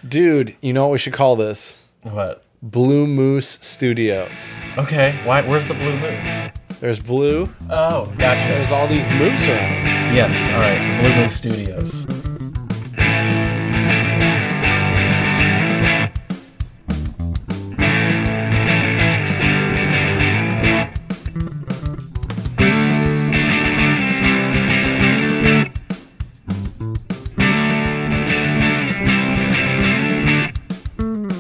Dude, you know what we should call this? What? Blue Moose Studios. Okay, why? Where's the blue moose? There's blue. Oh, gotcha. There's all these moose around. Yes, all right. Blue Moose Studios.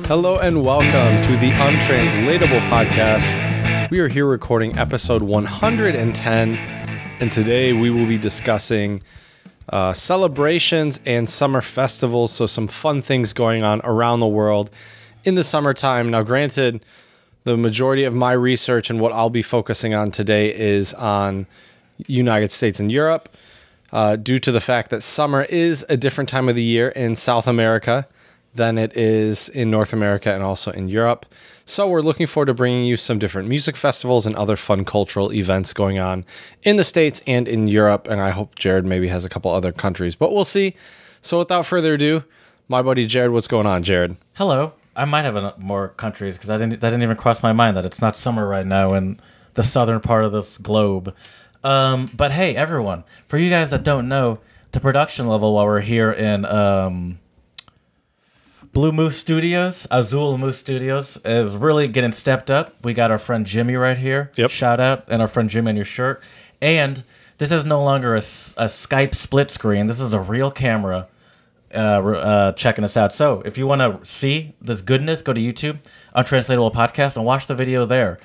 Hello and welcome to the Untranslatable Podcast. We are here recording episode 110, and today we will be discussing celebrations and summer festivals, so some fun things going on around the world in the summertime. Now, granted, the majority of my research and what I'll be focusing on today is on United States and Europe, due to the fact that summer is a different time of the year in South America than it is in North America and also in Europe. So we're looking forward to bringing you some different music festivals and other fun cultural events going on in the States and in Europe. And I hope Jared maybe has a couple other countries, but we'll see. So without further ado, my buddy Jared, what's going on, Jared? Hello. I might have more countries because that didn't even cross my mind that it's not summer right now in the southern part of this globe. But hey, everyone, for you guys that don't know, the production level while we're here in Blue Moose Studios, Azul Moose Studios, is really getting stepped up. We got our friend Jimmy right here. Yep. Shout out. And our friend Jimmy on your shirt. And this is no longer a Skype split screen. This is a real camera checking us out. So if you want to see this goodness, go to YouTube, Untranslatable Podcast, and watch the video there.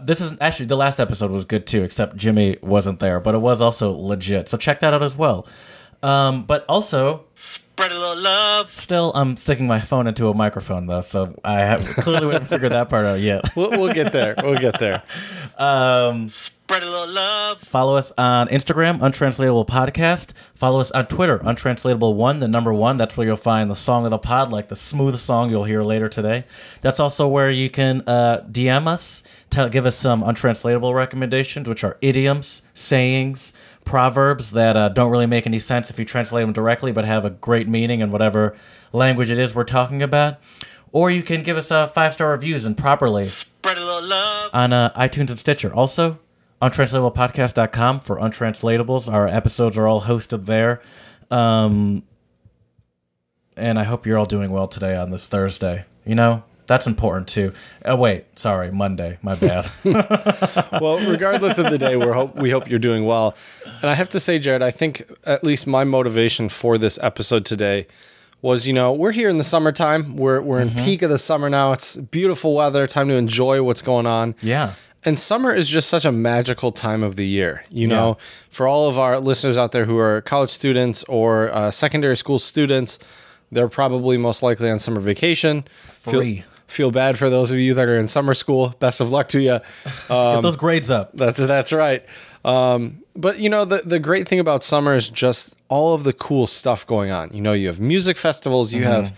This is actually, the last episode was good too, except Jimmy wasn't there, but it was also legit. So check that out as well. But also, spread a little love. Still, I'm sticking my phone into a microphone though, so I clearly haven't figured that part out yet. We'll get there. We'll get there. Spread a little love. Follow us on Instagram, Untranslatable Podcast. Follow us on Twitter, Untranslatable1, the number 1. That's where you'll find the song of the pod, like the smooth song you'll hear later today. That's also where you can DM us, give us some untranslatable recommendations, which are idioms, sayings, proverbs that don't really make any sense if you translate them directly, but have a great meaning in whatever language it is we're talking about. Or you can give us 5-star reviews and properly spread a little love on iTunes and Stitcher. Also, untranslatablepodcast.com for untranslatables. Our episodes are all hosted there. And I hope you're all doing well today on this Thursday. You know, that's important too. Oh, wait, sorry, Monday. My bad. Well, regardless of the day, we hope you're doing well. And I have to say, Jared, I think at least my motivation for this episode today was, you know, we're here in the summertime. We're in peak of the summer now. It's beautiful weather, time to enjoy what's going on. Yeah. And summer is just such a magical time of the year. You know, for all of our listeners out there who are college students or secondary school students, they're probably most likely on summer vacation. Feel bad for those of you that are in summer school. Best of luck to you. Get those grades up. That's right. But, you know, the great thing about summer is just all of the cool stuff going on. You know, you have music festivals. You have,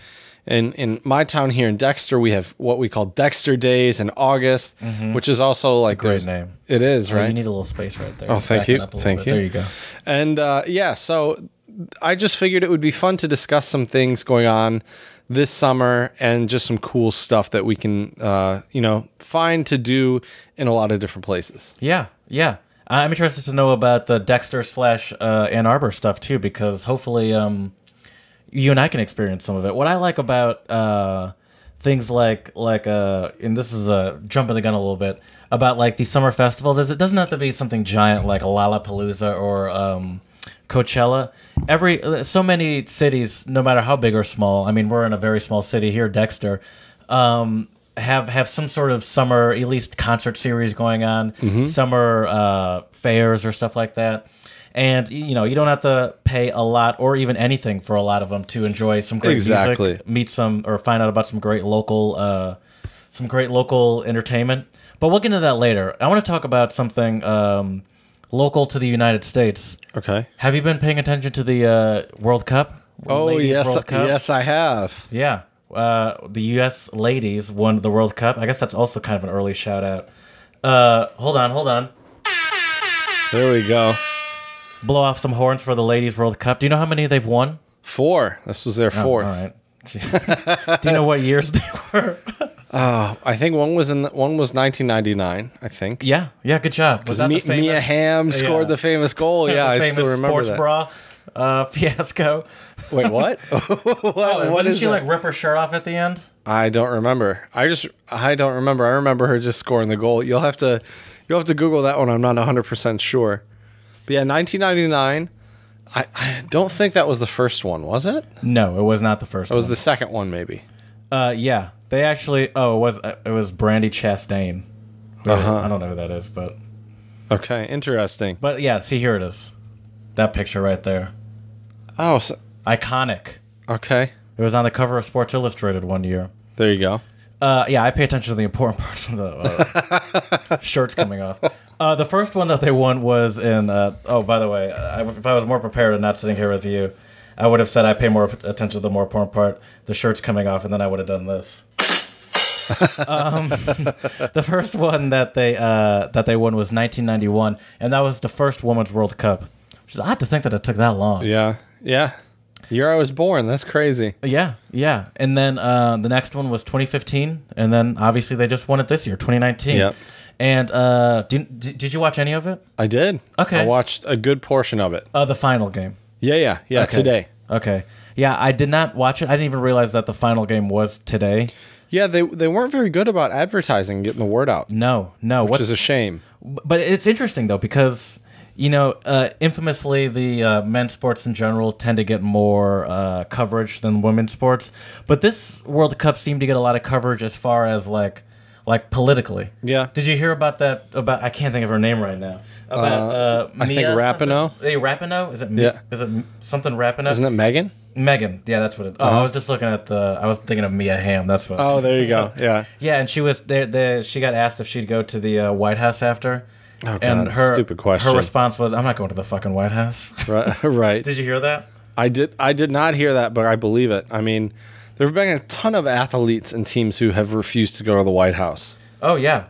in my town here in Dexter, we have what we call Dexter Days in August, which is also like... It's a great name. It is, right? You need a little space right there. Oh, thank you. Thank you. There you go. And, yeah, so I just figured it would be fun to discuss some things going on this summer and just some cool stuff that we can, you know, find to do in a lot of different places. Yeah, yeah. I'm interested to know about the Dexter / Ann Arbor stuff too, because hopefully you and I can experience some of it. What I like about things like and this is jumping the gun a little bit, about like these summer festivals is it doesn't have to be something giant like a Lollapalooza or Coachella. So many cities, no matter how big or small, I mean, we're in a very small city here, Dexter, have some sort of summer, at least concert series going on, summer fairs or stuff like that. And, you know, you don't have to pay a lot or even anything for a lot of them to enjoy some great music, meet some, or find out about some great local entertainment. But we'll get into that later. I want to talk about something local to the United States. Okay. Have you been paying attention to the World Cup? Oh, yes. World Cup? Yes, I have. Yeah. The U.S. ladies won the World Cup. I guess that's also kind of an early shout out. Hold on. There we go. Blow off some horns for the ladies World Cup. Do you know how many they've won? 4. This was their 4th. All right. Do you know what years they were? I think one was 1999. I think. Yeah, good job. Was that the famous, Mia Hamm scored the famous goal? Yeah, I still remember that. Sports bra fiasco. Wait, what? Wasn't she like rip her shirt off at the end? I don't remember. I don't remember. I remember her just scoring the goal. You'll have to Google that one. I'm not 100% sure. But yeah, 1999. I don't think that was the first one, was it? No, it was not the first one. It was the second one, maybe. Yeah. They actually... Oh, it was Brandy Chastain. I don't know who that is, but... Okay, interesting. But yeah, see, here it is. That picture right there. Oh, so... Iconic. Okay. It was on the cover of Sports Illustrated one year. There you go. Yeah, I pay attention to the important parts of the shirts coming off. The first one that they won was in... by the way, if I was more prepared and not sitting here with you, I would have said I pay more attention to the more important part, the shirts coming off, and then I would have done this. The first one that they won was 1991, and that was the first Women's World Cup. Which is odd to think that it took that long. Yeah. Year I was born. That's crazy. Yeah. And then the next one was 2015, and then obviously they just won it this year, 2019. Yep. And did you watch any of it? I did. Okay. I watched a good portion of it. The final game. Yeah. Okay. Today. Okay. Yeah, I did not watch it. I didn't even realize that the final game was today. Yeah, they weren't very good about advertising, getting the word out. No. Which is a shame. But it's interesting, though, because, infamously, the men's sports in general tend to get more coverage than women's sports. But this World Cup seemed to get a lot of coverage as far as, like politically. Yeah. Did you hear about that? I can't think of her name right now. About I think Rapinoe. Hey, Rapinoe? Is it? Yeah. Is it something Rapinoe? Isn't it Megan? Megan. Yeah, that's what it. Oh, I was just looking at I was thinking of Mia Hamm. That's what. Oh, there you go. Yeah. Yeah, and she was there. She got asked if she'd go to the White House after. Oh, God, and her stupid question. Her response was, "I'm not going to the fucking White House." Right. Did you hear that? I did not hear that, but I believe it. I mean, there have been a ton of athletes and teams who have refused to go to the White House. Oh yeah.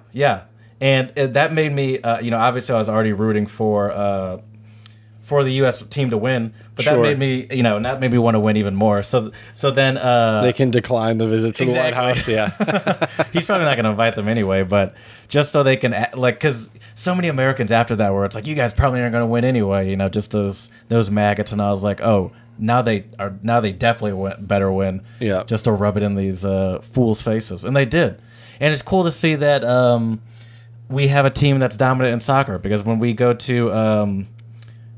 And that made me, obviously I was already rooting for the U.S. team to win, but that made me, that made me want to win even more. So then they can decline the visit to the White House. Yeah, he's probably not going to invite them anyway, but just so they can because so many Americans after that where it's like, you guys probably aren't going to win anyway, just those maggots, and I was like, oh. Now they definitely better win. Yeah, just to rub it in these fools' faces, and they did. And it's cool to see that we have a team that's dominant in soccer, because when we go to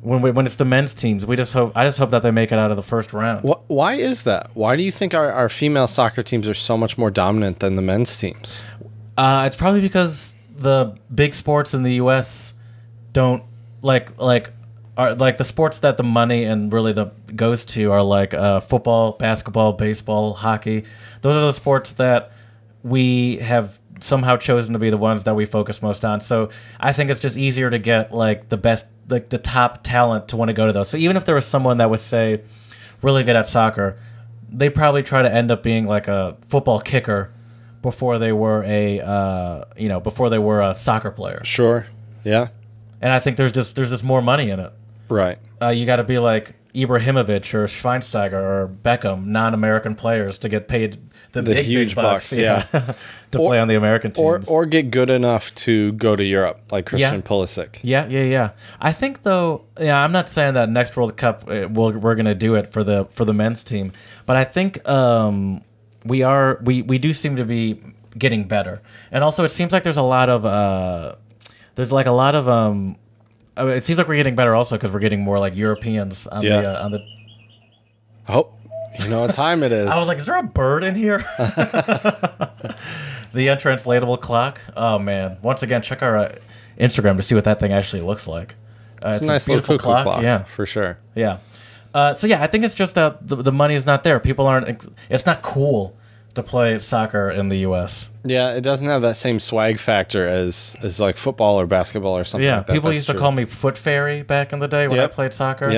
when it's the men's teams, I just hope that they make it out of the first round. Why is that? Why do you think our female soccer teams are so much more dominant than the men's teams? It's probably because the big sports in the U.S. don't are like the sports that the money and really goes to are like football, basketball, baseball, hockey. Those are the sports that we have somehow chosen to be the ones that we focus most on. So I think it's just easier to get the best, the top talent to want to go to those. So even if there was someone that was, say, really good at soccer, they probably try to end up being like a football kicker before they were a soccer player. Sure. Yeah. And I think there's just more money in it. Right. You got to be like Ibrahimovic or Schweinsteiger or Beckham, non-American players, to get paid the big huge bucks, yeah. to play on the American teams. Or get good enough to go to Europe, like Christian Pulisic. Yeah. I think, though, I'm not saying that next World Cup we're going to do it for the men's team, but I think we do seem to be getting better. And also it seems like there's a lot of it seems like we're getting better also because we're getting more like Europeans on the. Oh, you know what time it is. I was like, is there a bird in here? The untranslatable clock. Oh man! Once again, check our Instagram to see what that thing actually looks like. It's a nice little cuckoo clock. Yeah, for sure. Yeah. So yeah, I think it's just that the money is not there. People aren't. It's not cool to play soccer in the U.S. Yeah, it doesn't have that same swag factor as like football or basketball or something like that. People used to call me Foot Fairy back in the day when I played soccer.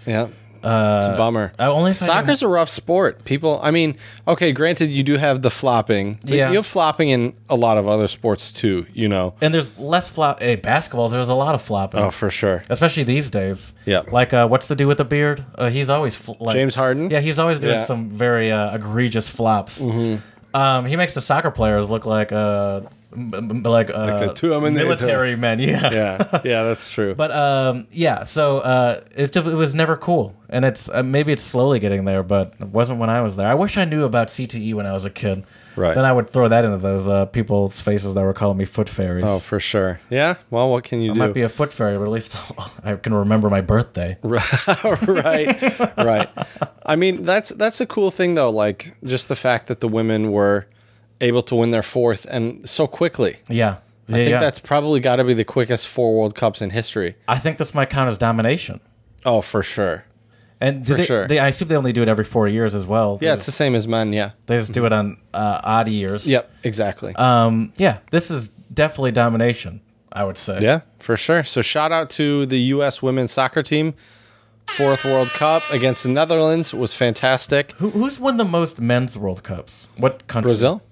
Yep. It's a bummer. Soccer's a rough sport. People, I mean, okay, granted, you do have the flopping. But you have flopping in a lot of other sports too, you know. And there's less flop. Hey, basketball, there's a lot of flopping. Oh, for sure. Especially these days. Yeah. Like, what's the dude with the beard? He's always... James Harden? Yeah, he's always doing some very egregious flops. Mm-hmm. He makes the soccer players look like the military men. Yeah, that's true. But so it was never cool, and it's maybe it's slowly getting there, but it wasn't when I was there. I wish I knew about CTE when I was a kid. Right. Then I would throw that into those people's faces that were calling me foot fairies. Oh, for sure. Yeah. Well, what can you do? I might be a foot fairy, but at least I can remember my birthday. Right. I mean, that's a cool thing though. Like just the fact that the women were able to win their fourth and so quickly. Yeah. I think that's probably got to be the quickest 4 World Cups in history. I think this might count as domination. Oh, for sure. And I assume they only do it every 4 years as well. Yeah, it's the same as men, yeah. They just do it on odd years. Yep, exactly. This is definitely domination, I would say. Yeah, for sure. So shout out to the U.S. women's soccer team. 4th World Cup against the Netherlands was fantastic. Who's won the most men's World Cups? What country? Brazil.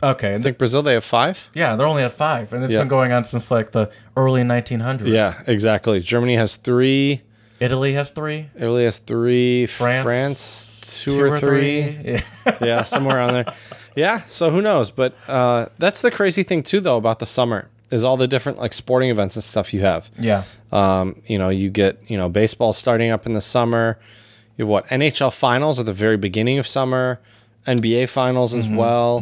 Okay. I think Brazil, they have 5. Yeah, they're only at 5. And it's been going on since like the early 1900s. Yeah, exactly. Germany has 3. Italy has 3. Italy has 3. France 2 or 3. Yeah, somewhere around there. Yeah, so who knows? But that's the crazy thing too, though, about the summer is all the different like sporting events and stuff you have. Yeah. You get baseball starting up in the summer. You have NHL finals at the very beginning of summer, NBA finals as well.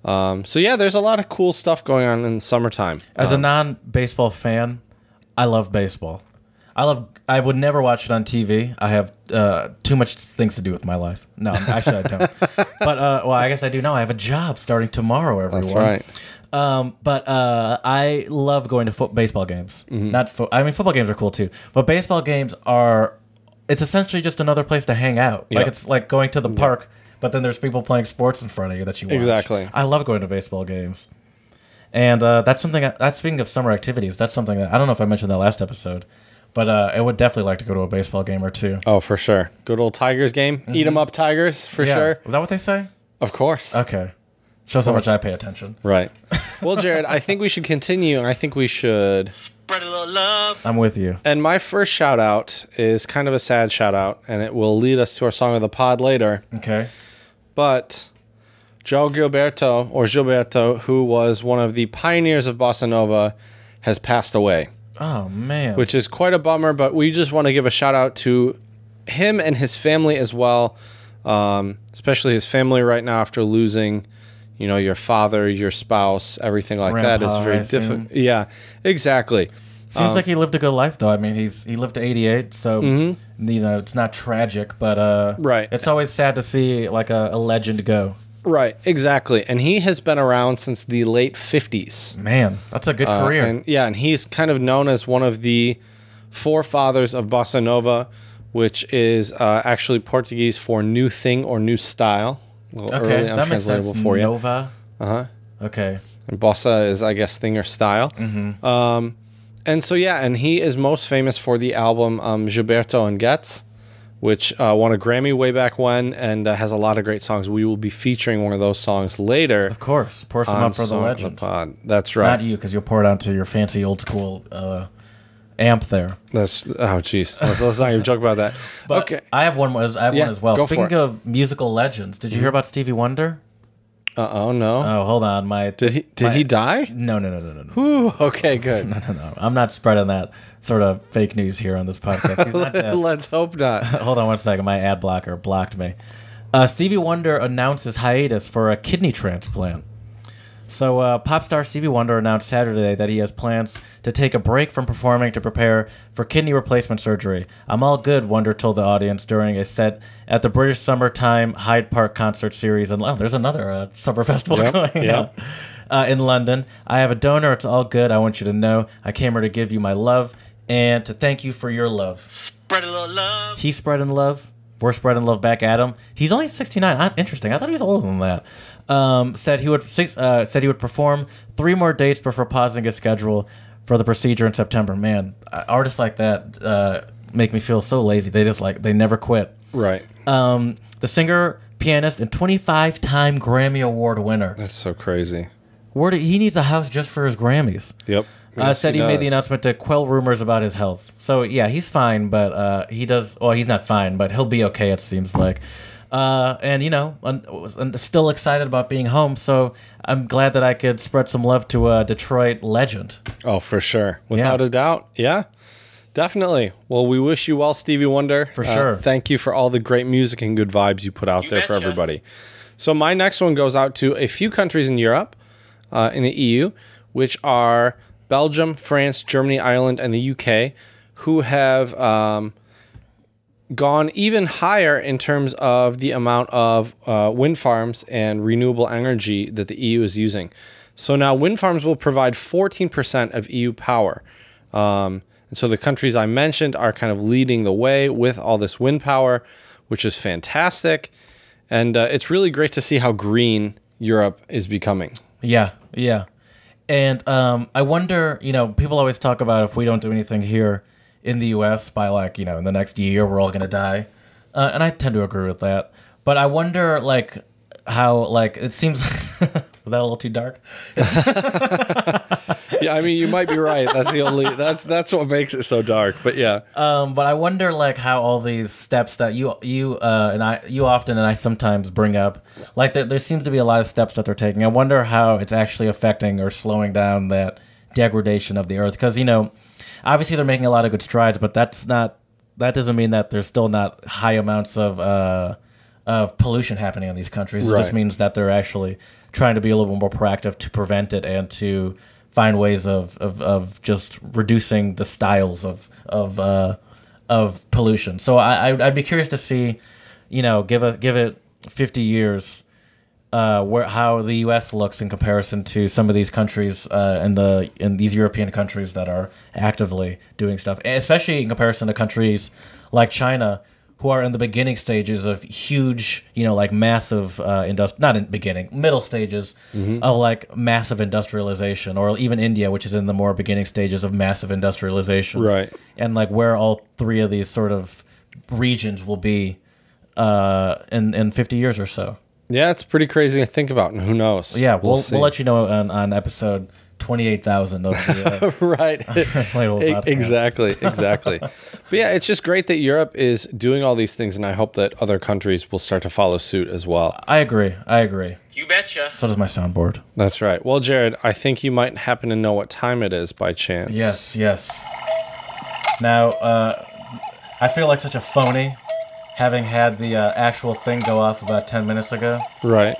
So yeah, there's a lot of cool stuff going on in the summertime. As a non-baseball fan, I love baseball. I would never watch it on TV. I have too much things to do with my life. No, actually I don't. But I guess I do now. I have a job starting tomorrow, everyone. That's right. But I love going to baseball games. Football games are cool too. But baseball games it's essentially just another place to hang out. Like it's like going to the park, but then there's people playing sports in front of you that you watch. Exactly. I love going to baseball games. And that's something, speaking of summer activities, that's something that, I don't know if I mentioned that last episode, but I would definitely like to go to a baseball game or two. Oh, for sure. Good old Tigers game. Eat 'em up, Tigers, for sure. Is that what they say? Of course. Okay. Shows how much I pay attention. Right. Well, Jared, I think we should continue, and I think we should spread a little love. I'm with you. And my first shout out is kind of a sad shout out, and it will lead us to our song of the pod later. Okay. But João Gilberto, who was one of the pioneers of bossa nova, has passed away. Oh, man. Which is quite a bummer, but we just want to give a shout out to him and his family as well, especially his family right now after losing, your father, your spouse, everything like Grandpa, that is very difficult. Yeah, exactly. Seems like he lived a good life, though. I mean, he lived to 88, so it's not tragic, but right. It's always sad to see like a legend go. Right, exactly. And he has been around since the late 50s. Man, that's a good career. And he's kind of known as one of the forefathers of bossa nova, which is actually Portuguese for new thing or new style. Okay, that makes sense. For you. Nova. Okay. And bossa is, I guess, thing or style. And so, and he is most famous for the album Gilberto and Getz, which won a Grammy way back when and has a lot of great songs. We will be featuring one of those songs later. Of course. Pour some up for the legend. That's right. Not you, because you'll pour it onto your fancy old school amp there. Jeez. Let's not even joke about that. But okay. I have one as well. Go Speaking of musical legends, did you hear about Stevie Wonder? Oh no. Oh, hold on. Did he die? No. Ooh, okay, good. No. I'm not spreading that sort of fake news here on this podcast. He's not dead. Let's hope not. Hold on one second. My ad blocker blocked me. Stevie Wonder announced his hiatus for a kidney transplant. So pop star Stevie Wonder announced Saturday that he has plans to take a break from performing to prepare for kidney replacement surgery. "I'm all good," Wonder told the audience during a set at the British Summertime Hyde Park concert series. And there's another summer festival going on in London. "I have a donor. It's all good. I want you to know I came here to give you my love and to thank you for your love." Spread a little love. He's spreading love. We're spreading love back at him. He's only 69. Interesting. I thought he was older than that. Said he would perform 3 more dates before pausing his schedule for the procedure in September. Man, artists like that make me feel so lazy. They never quit. Right. The singer, pianist, and 25-time Grammy Award winner. That's so crazy. He needs a house just for his Grammys. Yep. Yes, Said he made the announcement to quell rumors about his health. So yeah, he's fine, but he's not fine, but he'll be okay, it seems like. And I'm still excited about being home, so I'm glad that I could spread some love to a Detroit legend. Oh, for sure. Without a doubt. Yeah, definitely. Well, we wish you well, Stevie Wonder. For sure. Thank you for all the great music and good vibes you put out there for everybody. So my next one goes out to a few countries in Europe, in the EU, which are Belgium, France, Germany, Ireland, and the UK, who have gone even higher in terms of the amount of wind farms and renewable energy that the EU is using. So now wind farms will provide 14% of EU power. And so the countries I mentioned are kind of leading the way with all this wind power, which is fantastic. And it's really great to see how green Europe is becoming. Yeah. And I wonder, people always talk about if we don't do anything here in the U.S. by in the next year, we're all going to die. And I tend to agree with that. But I wonder, how, it seems... Was that a little too dark? Yeah, I mean, you might be right. That's what makes it so dark. But yeah. But I wonder, how all these steps that you often and I sometimes bring up, there seems to be a lot of steps that they're taking. I wonder how it's actually affecting or slowing down that degradation of the earth. Because obviously they're making a lot of good strides, but that doesn't mean that there's still not high amounts of pollution happening in these countries. It just means that they're actually trying to be a little bit more proactive to prevent it and to find ways of just reducing the styles of pollution. So I'd be curious to see, give it 50 years, how the U.S. looks in comparison to some of these countries in these European countries that are actively doing stuff, especially in comparison to countries like China, who are in the beginning stages of huge, massive middle stages of massive industrialization, or even India, which is in the more beginning stages of massive industrialization. Right. And where all three of these sort of regions will be in 50 years or so. Yeah, it's pretty crazy to think about, and who knows? Yeah, we'll let you know on episode 28,000 of the right. Exactly. But yeah, it's just great that Europe is doing all these things, and I hope that other countries will start to follow suit as well. I agree. You betcha. So does my soundboard. That's right. Well, Jared, I think you might happen to know what time it is by chance. Yes. Now, I feel like such a phony, having had the actual thing go off about 10 minutes ago. Right.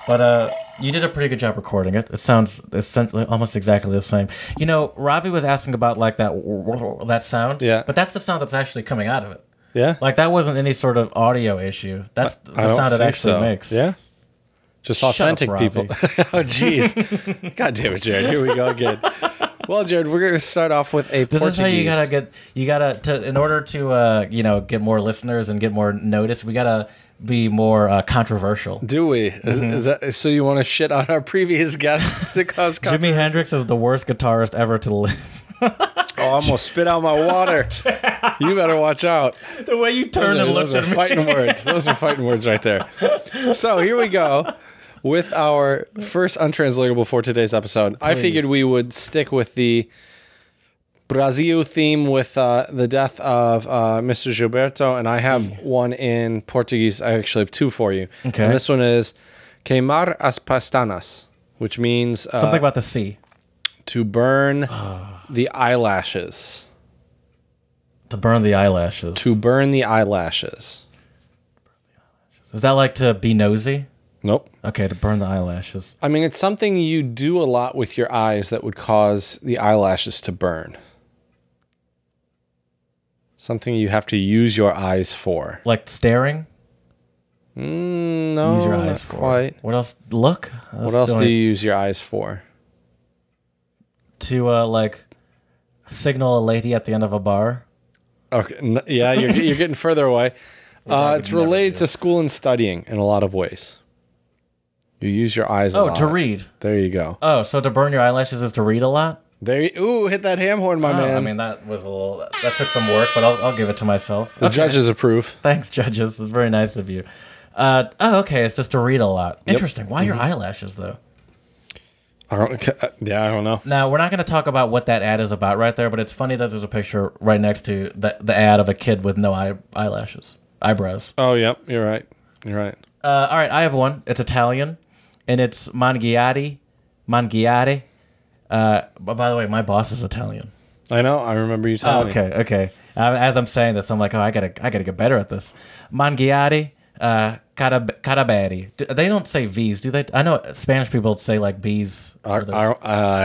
But you did a pretty good job recording it. It sounds essentially almost exactly the same. Ravi was asking about that sound. Yeah. But that's the sound that's actually coming out of it. Yeah. That wasn't any sort of audio issue. That's the sound it actually makes. Yeah. Just authentic Shut up, people. Oh, jeez. God damn it, Jared. Here we go again. Well, Jared, we're going to start off with a Portuguese. This is how you gotta in order to get more listeners and get more notice, we gotta be more controversial. Do we? Is that, so you want to shit on our previous guests? Jimi Hendrix is the worst guitarist ever to live. Oh, I'm going to spit out my water. You better watch out. The way you turned and looked at me. Those are fighting words. Those are fighting words right there. So here we go with our first untranslatable for today's episode. Please. I figured we would stick with the Brazil theme with the death of Mr. Gilberto, and I have one in Portuguese. I actually have two for you. Okay. And this one is queimar as pestanas, which means something about the sea. To burn the eyelashes. To burn the eyelashes. To burn the eyelashes. Is that like to be nosy? Nope. Okay, to burn the eyelashes. I mean, it's something you do a lot with your eyes that would cause the eyelashes to burn. Something you have to use your eyes for. Like staring? No, use your eyes not for. quite. What else? Look? What else do you use your eyes for? To, signal a lady at the end of a bar? Okay, yeah, you're getting further away. It's related to school and studying in a lot of ways. You use your eyes a lot. Oh, to read. There you go. Oh, so to burn your eyelashes is to read a lot? Ooh, hit that ham horn, my man. I mean, that was that took some work, but I'll give it to myself. The judges approve. Thanks, judges. It's very nice of you. Okay. It's just to read a lot. Interesting. Why your eyelashes, though? I don't know. Now, we're not going to talk about what that ad is about right there, but it's funny that there's a picture right next to the ad of a kid with no eyebrows. Oh, yep. You're right. All right, I have one. It's Italian, and it's mangiare. Mangiare. But by the way, my boss is Italian. I know. I remember you telling me. Okay. As I'm saying this, I'm like, I gotta get better at this. Mangiare. Caraberi. They don't say V's, do they? I know Spanish people say like B's. I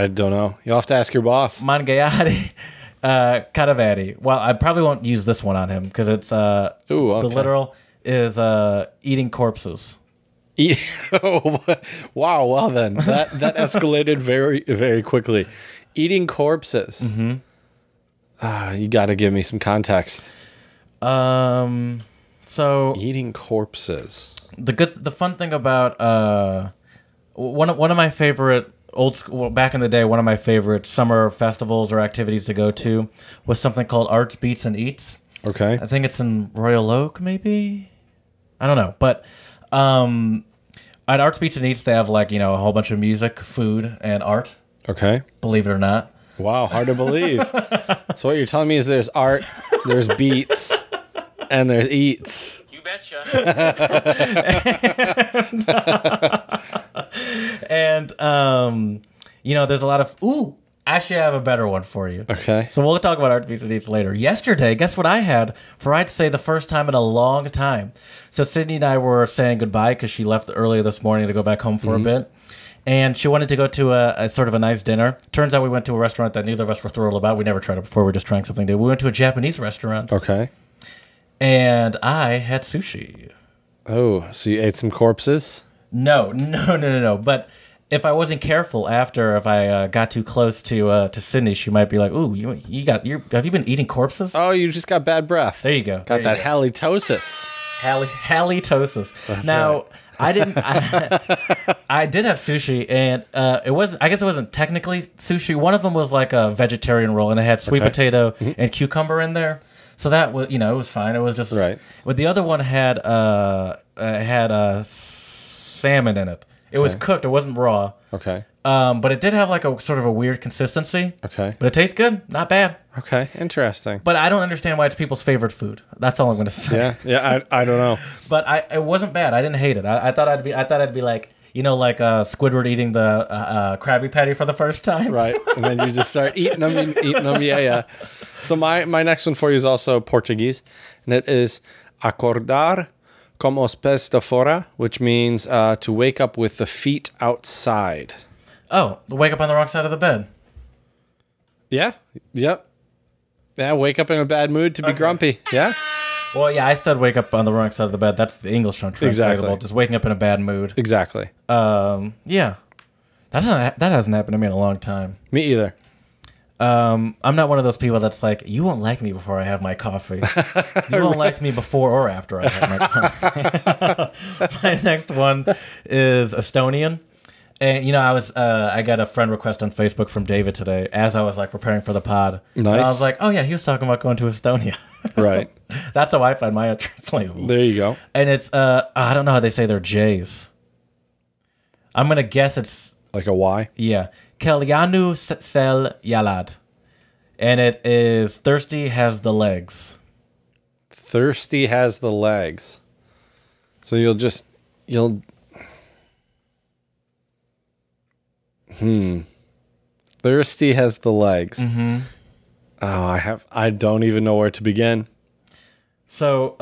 don't know. You'll have to ask your boss. Mangiare. Caraberi. Well, I probably won't use this one on him because it's the literal is eating corpses. Oh, wow. Well then, that escalated very, very quickly. Eating corpses. Mm-hmm. You got to give me some context. So eating corpses. The fun thing about one of my favorite old school back in the day, one of my favorite summer festivals or activities to go to was something called Arts, Beats, and Eats. Okay. I think it's in Royal Oak, maybe. I don't know, but at Arts, Beats, and Eats, they have like a whole bunch of music, food, and art. Okay. Believe it or not. Wow, hard to believe. So what you're telling me is there's art, there's beats, and there's eats. You betcha. and there's a lot of actually I have a better one for you. Okay. So we'll talk about Art Beats and Eats later. Yesterday, guess what I had for I'd say the first time in a long time. So Sydney and I were saying goodbye because she left earlier this morning to go back home for a bit. And she wanted to go to a sort of a nice dinner. Turns out we went to a restaurant that neither of us were thrilled about. We never tried it before. We were just trying something new. We went to a Japanese restaurant. Okay. And I had sushi. Oh, so you ate some corpses? No. But if I wasn't careful if I got too close to Sydney, she might be like, "Ooh, have you been eating corpses?" Oh, you just got bad breath. There you go. Got that halitosis. Halitosis. That's now, right. I didn't. I did have sushi, and it was. I guess it wasn't technically sushi. One of them was like a vegetarian roll, and it had sweet potato and cucumber in there. So that was, it was fine. It was just right. But the other one had salmon in it. It was cooked. It wasn't raw. Okay. But it did have like a sort of a weird consistency. Okay. But it tastes good. Not bad. Okay. Interesting. But I don't understand why it's people's favorite food. That's all I'm going to say. Yeah. I don't know. But it wasn't bad. I didn't hate it. I thought I'd be like, like Squidward eating the Krabby Patty for the first time. Right. And then you just start eating them. Yeah. So my next one for you is also Portuguese, and it is acordar com os pés de fora, which means to wake up with the feet outside. Oh, wake up on the wrong side of the bed. Yeah. Yep. Yeah, wake up in a bad mood to be grumpy. Yeah? Well, yeah, I said wake up on the wrong side of the bed. That's the English untranslatable. Exactly. Just waking up in a bad mood. Exactly. Yeah. That hasn't happened to me in a long time. Me either. I'm not one of those people that's like, you won't like me before I have my coffee. You won't like me before or after I have my coffee. My next one is Estonian. And, I got a friend request on Facebook from David today as I was like preparing for the pod. Nice. And I was like, oh yeah, he was talking about going to Estonia. Right. That's how I find my untranslatables. There you go. And it's, I don't know how they say their J's. I'm going to guess it's... Like a Y? Yeah. Kelyanu sel yalad. And it is thirsty has the legs. Thirsty has the legs. So you'll... Thirsty has the legs. Mm-hmm. Oh, I don't even know where to begin. So,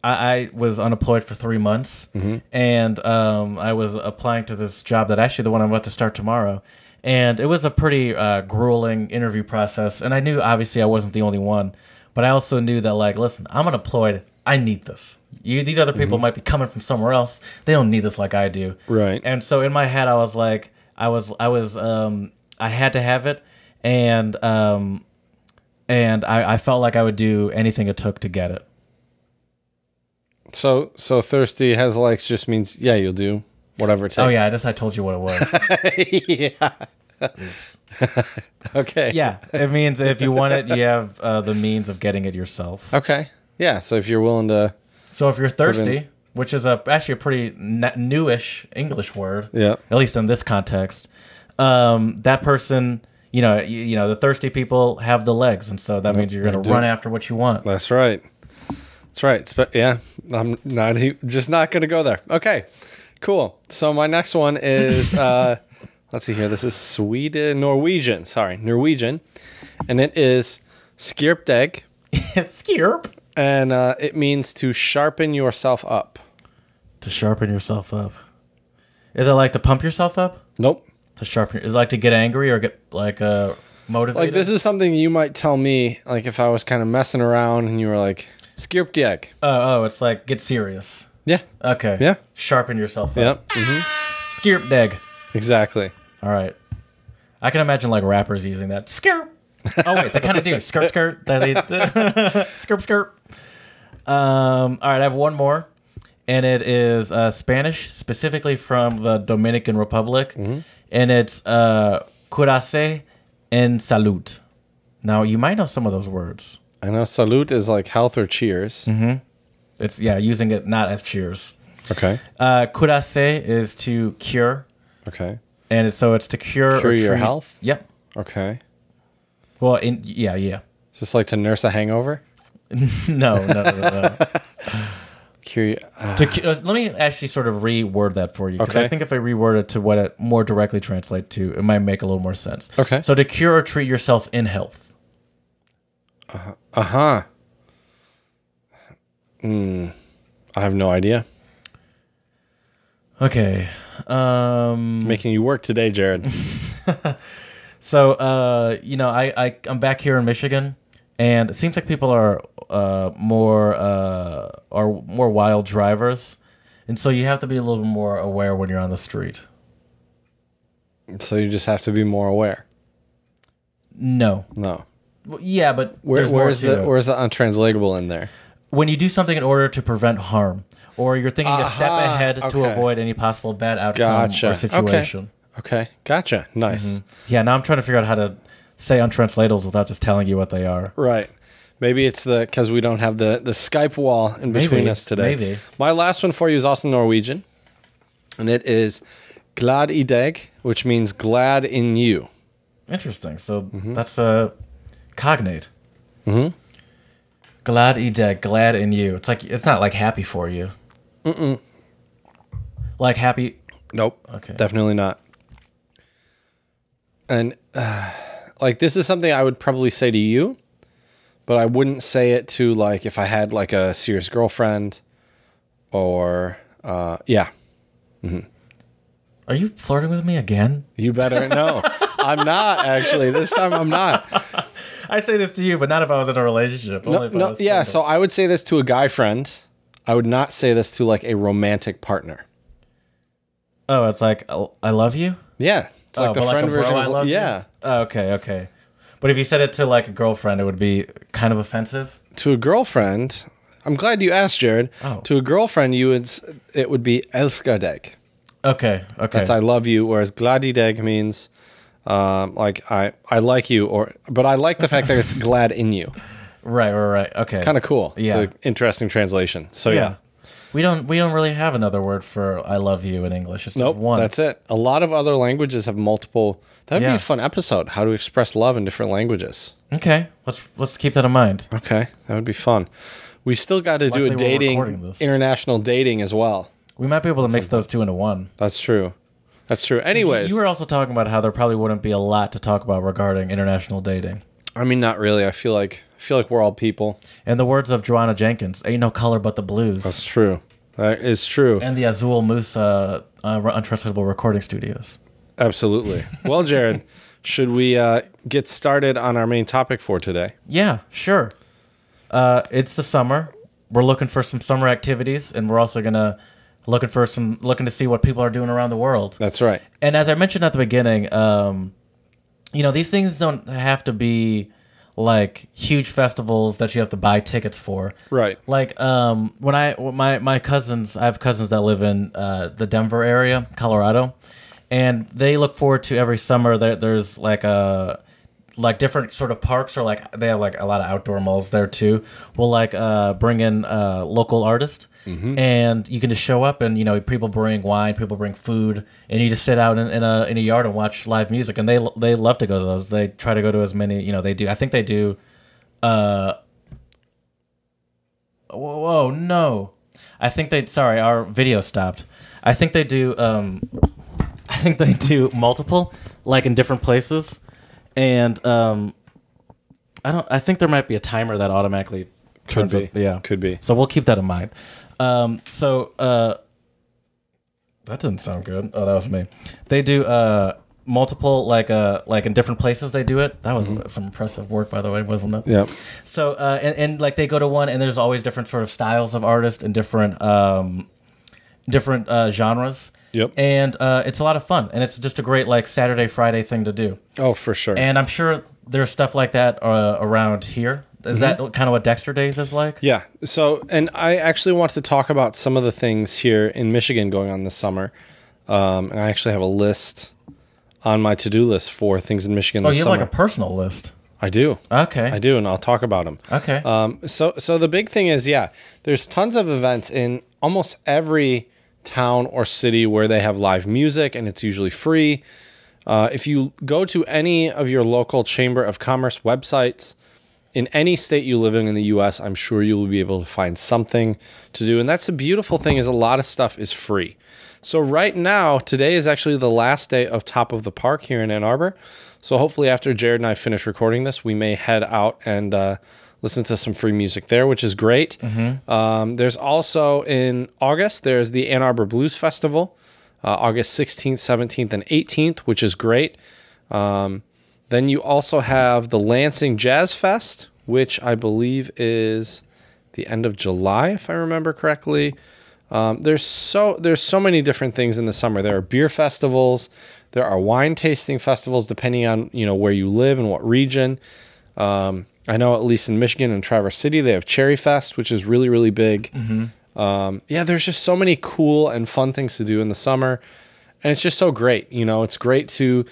I was unemployed for 3 months, and I was applying to this job that actually the one I'm about to start tomorrow, and it was a pretty grueling interview process, and I knew obviously I wasn't the only one, but I also knew that like, listen, I'm unemployed, I need this. These other people might be coming from somewhere else, they don't need this like I do, right? And so in my head I was like, I had to have it, and I felt like I would do anything it took to get it. So thirsty has legs just means, yeah, you'll do whatever it takes. Oh yeah, I told you what it was. Yeah. Okay. Yeah, it means if you want it, you have the means of getting it yourself. Okay. Yeah. So if you're willing to, So if you're thirsty, which is actually a pretty newish English word, yeah, at least in this context, that person, the thirsty people have the legs, and so that means you're going to run after what you want. that's right. That's right. Yeah, I'm just not going to go there. Okay. Cool. So my next one is, let's see here. This is Norwegian. And it is skirpdeg. Skirp. And it means to sharpen yourself up. To sharpen yourself up. Is it like to pump yourself up? Nope. To sharpen. Is it like to get angry or get motivated? Like this is something you might tell me, like if I was kind of messing around and you were like, skirpdeg. Oh, it's like get serious. Yeah. Okay. Yeah. Sharpen yourself up. Yep. Mm-hmm. Skirpdeg. Exactly. All right. I can imagine like rappers using that. Skirp. Oh wait, they kind of do. Skirt. Skirp. All right, I have one more, and it is Spanish, specifically from the Dominican Republic, and it's curase en salud. Now you might know some of those words. I know salute is like health or cheers. Mm-hmm. It's using it not as cheers. Okay. Curase is to cure. Okay. And it's to cure or your treat. health? Yep. Okay. Well, yeah. Is this like to nurse a hangover? No. Let me actually sort of reword that for you. Because Okay. I think if I reword it to what it more directly translates to, it might make a little more sense. Okay. So to cure or treat yourself in health. Uh-huh. I have no idea. Okay. Making you work today, Jared. So, I'm back here in Michigan, and it seems like people are more wild drivers, and so you have to be a little more aware when you're on the street. So you just have to be more aware. No. No. Well, yeah, but Where's the untranslatable in there? When you do something in order to prevent harm, or you're thinking a step ahead to okay. avoid any possible bad outcome or situation. Okay. Gotcha. Nice. Yeah, now I'm trying to figure out how to say untranslatables without just telling you what they are. Right. Maybe it's because we don't have the Skype wall in between us today. Maybe. My last one for you is also Norwegian, and it is glad i deg, which means glad in you. Interesting. So that's a cognate. Mm-hmm. Glad i deg, glad in you. It's not like happy for you. Mm-mm. Like happy. Nope. Okay. Definitely not. And like this is something I would probably say to you, but I wouldn't say it to like if I had like a serious girlfriend or yeah. Mm-hmm. Are you flirting with me again? You better. No, I'm not actually. This time I'm not. I say this to you, but not if I was in a relationship. Only if I was Yeah, single. so I would say this to a guy friend. I would not say this to like a romantic partner. Oh, it's like I love you. Yeah, it's like the but friend a bro, version I of love you? yeah. Oh, okay. But if you said it to like a girlfriend, it would be kind of offensive. To a girlfriend, I'm glad you asked, Jared. Oh. To a girlfriend, it would be elska deg. Okay. That's I love you, whereas gladi deg means like I like you, but I like the fact that it's glad in you. Right. Okay. It's kind of cool. Yeah. It's an interesting translation. So yeah. We don't really have another word for I love you in English. It's just one. That's it. A lot of other languages have multiple. That'd be a fun episode. How to express love in different languages. Okay. Let's keep that in mind. Okay, that would be fun. We still got to do a international dating as well. We might be able to mix those two into one. That's true. Anyways, you were also talking about how there probably wouldn't be a lot to talk about regarding international dating. I mean, not really. I feel like we're all people. In the words of Joanna Jenkins, ain't no color but the blues. That's true. That is true. And the Azul Moose Untranslatable Recording Studios. Absolutely. Well, Jared, should we get started on our main topic for today? Yeah, sure. It's the summer. We're looking for some summer activities, and we're also looking to see what people are doing around the world. That's right. And as I mentioned at the beginning, these things don't have to be like huge festivals that you have to buy tickets for. Right. Like when my cousins, I have cousins that live in the Denver area, Colorado, and they look forward to every summer. There's like different sort of parks, or like they have like a lot of outdoor malls there too. Will like bring in local artists, and you can just show up, and people bring wine, people bring food, and you just sit out in a yard and watch live music. And they love to go to those. They try to go to as many. They do. I think they do. Whoa, no! I think they. Sorry, our video stopped. I think they do. I think they do multiple, like in different places. And I think there might be a timer that automatically Could be. Yeah, Could be. So we'll keep that in mind. That didn't sound good. Oh, that was me. They do multiple like in different places. They do it. That was some impressive work, by the way, wasn't it? Yeah. So and like they go to one, and there's always different sort of styles of artists and different genres. Yep. And it's a lot of fun, and it's just a great like Saturday, Friday thing to do. Oh, for sure. And I'm sure there's stuff like that around here. Is that kind of what Dexter Days is like? Yeah. So, and I actually want to talk about some of the things here in Michigan going on this summer. And I actually have a list on my to-do list for things in Michigan this summer. Oh, you have like a personal list. I do. Okay. I do, and I'll talk about them. Okay. So the big thing is, there's tons of events in almost every town or city where they have live music, and it's usually free. If you go to any of your local Chamber of Commerce websites in any state you live in the U.S., I'm sure you will be able to find something to do. And that's the beautiful thing, is a lot of stuff is free. So right now, today is actually the last day of Top of the Park here in Ann Arbor. So hopefully after Jared and I finish recording this, we may head out and listen to some free music there, which is great. There's also in August, there's the Ann Arbor Blues Festival, August 16th, 17th, and 18th, which is great. Then you also have the Lansing Jazz Fest, which I believe is the end of July, if I remember correctly. There's so many different things in the summer. There are beer festivals, there are wine tasting festivals, depending on where you live and what region. I know at least in Michigan and Traverse City, they have Cherry Fest, which is really, really big. There's just so many cool and fun things to do in the summer. And it's just so great. It's great to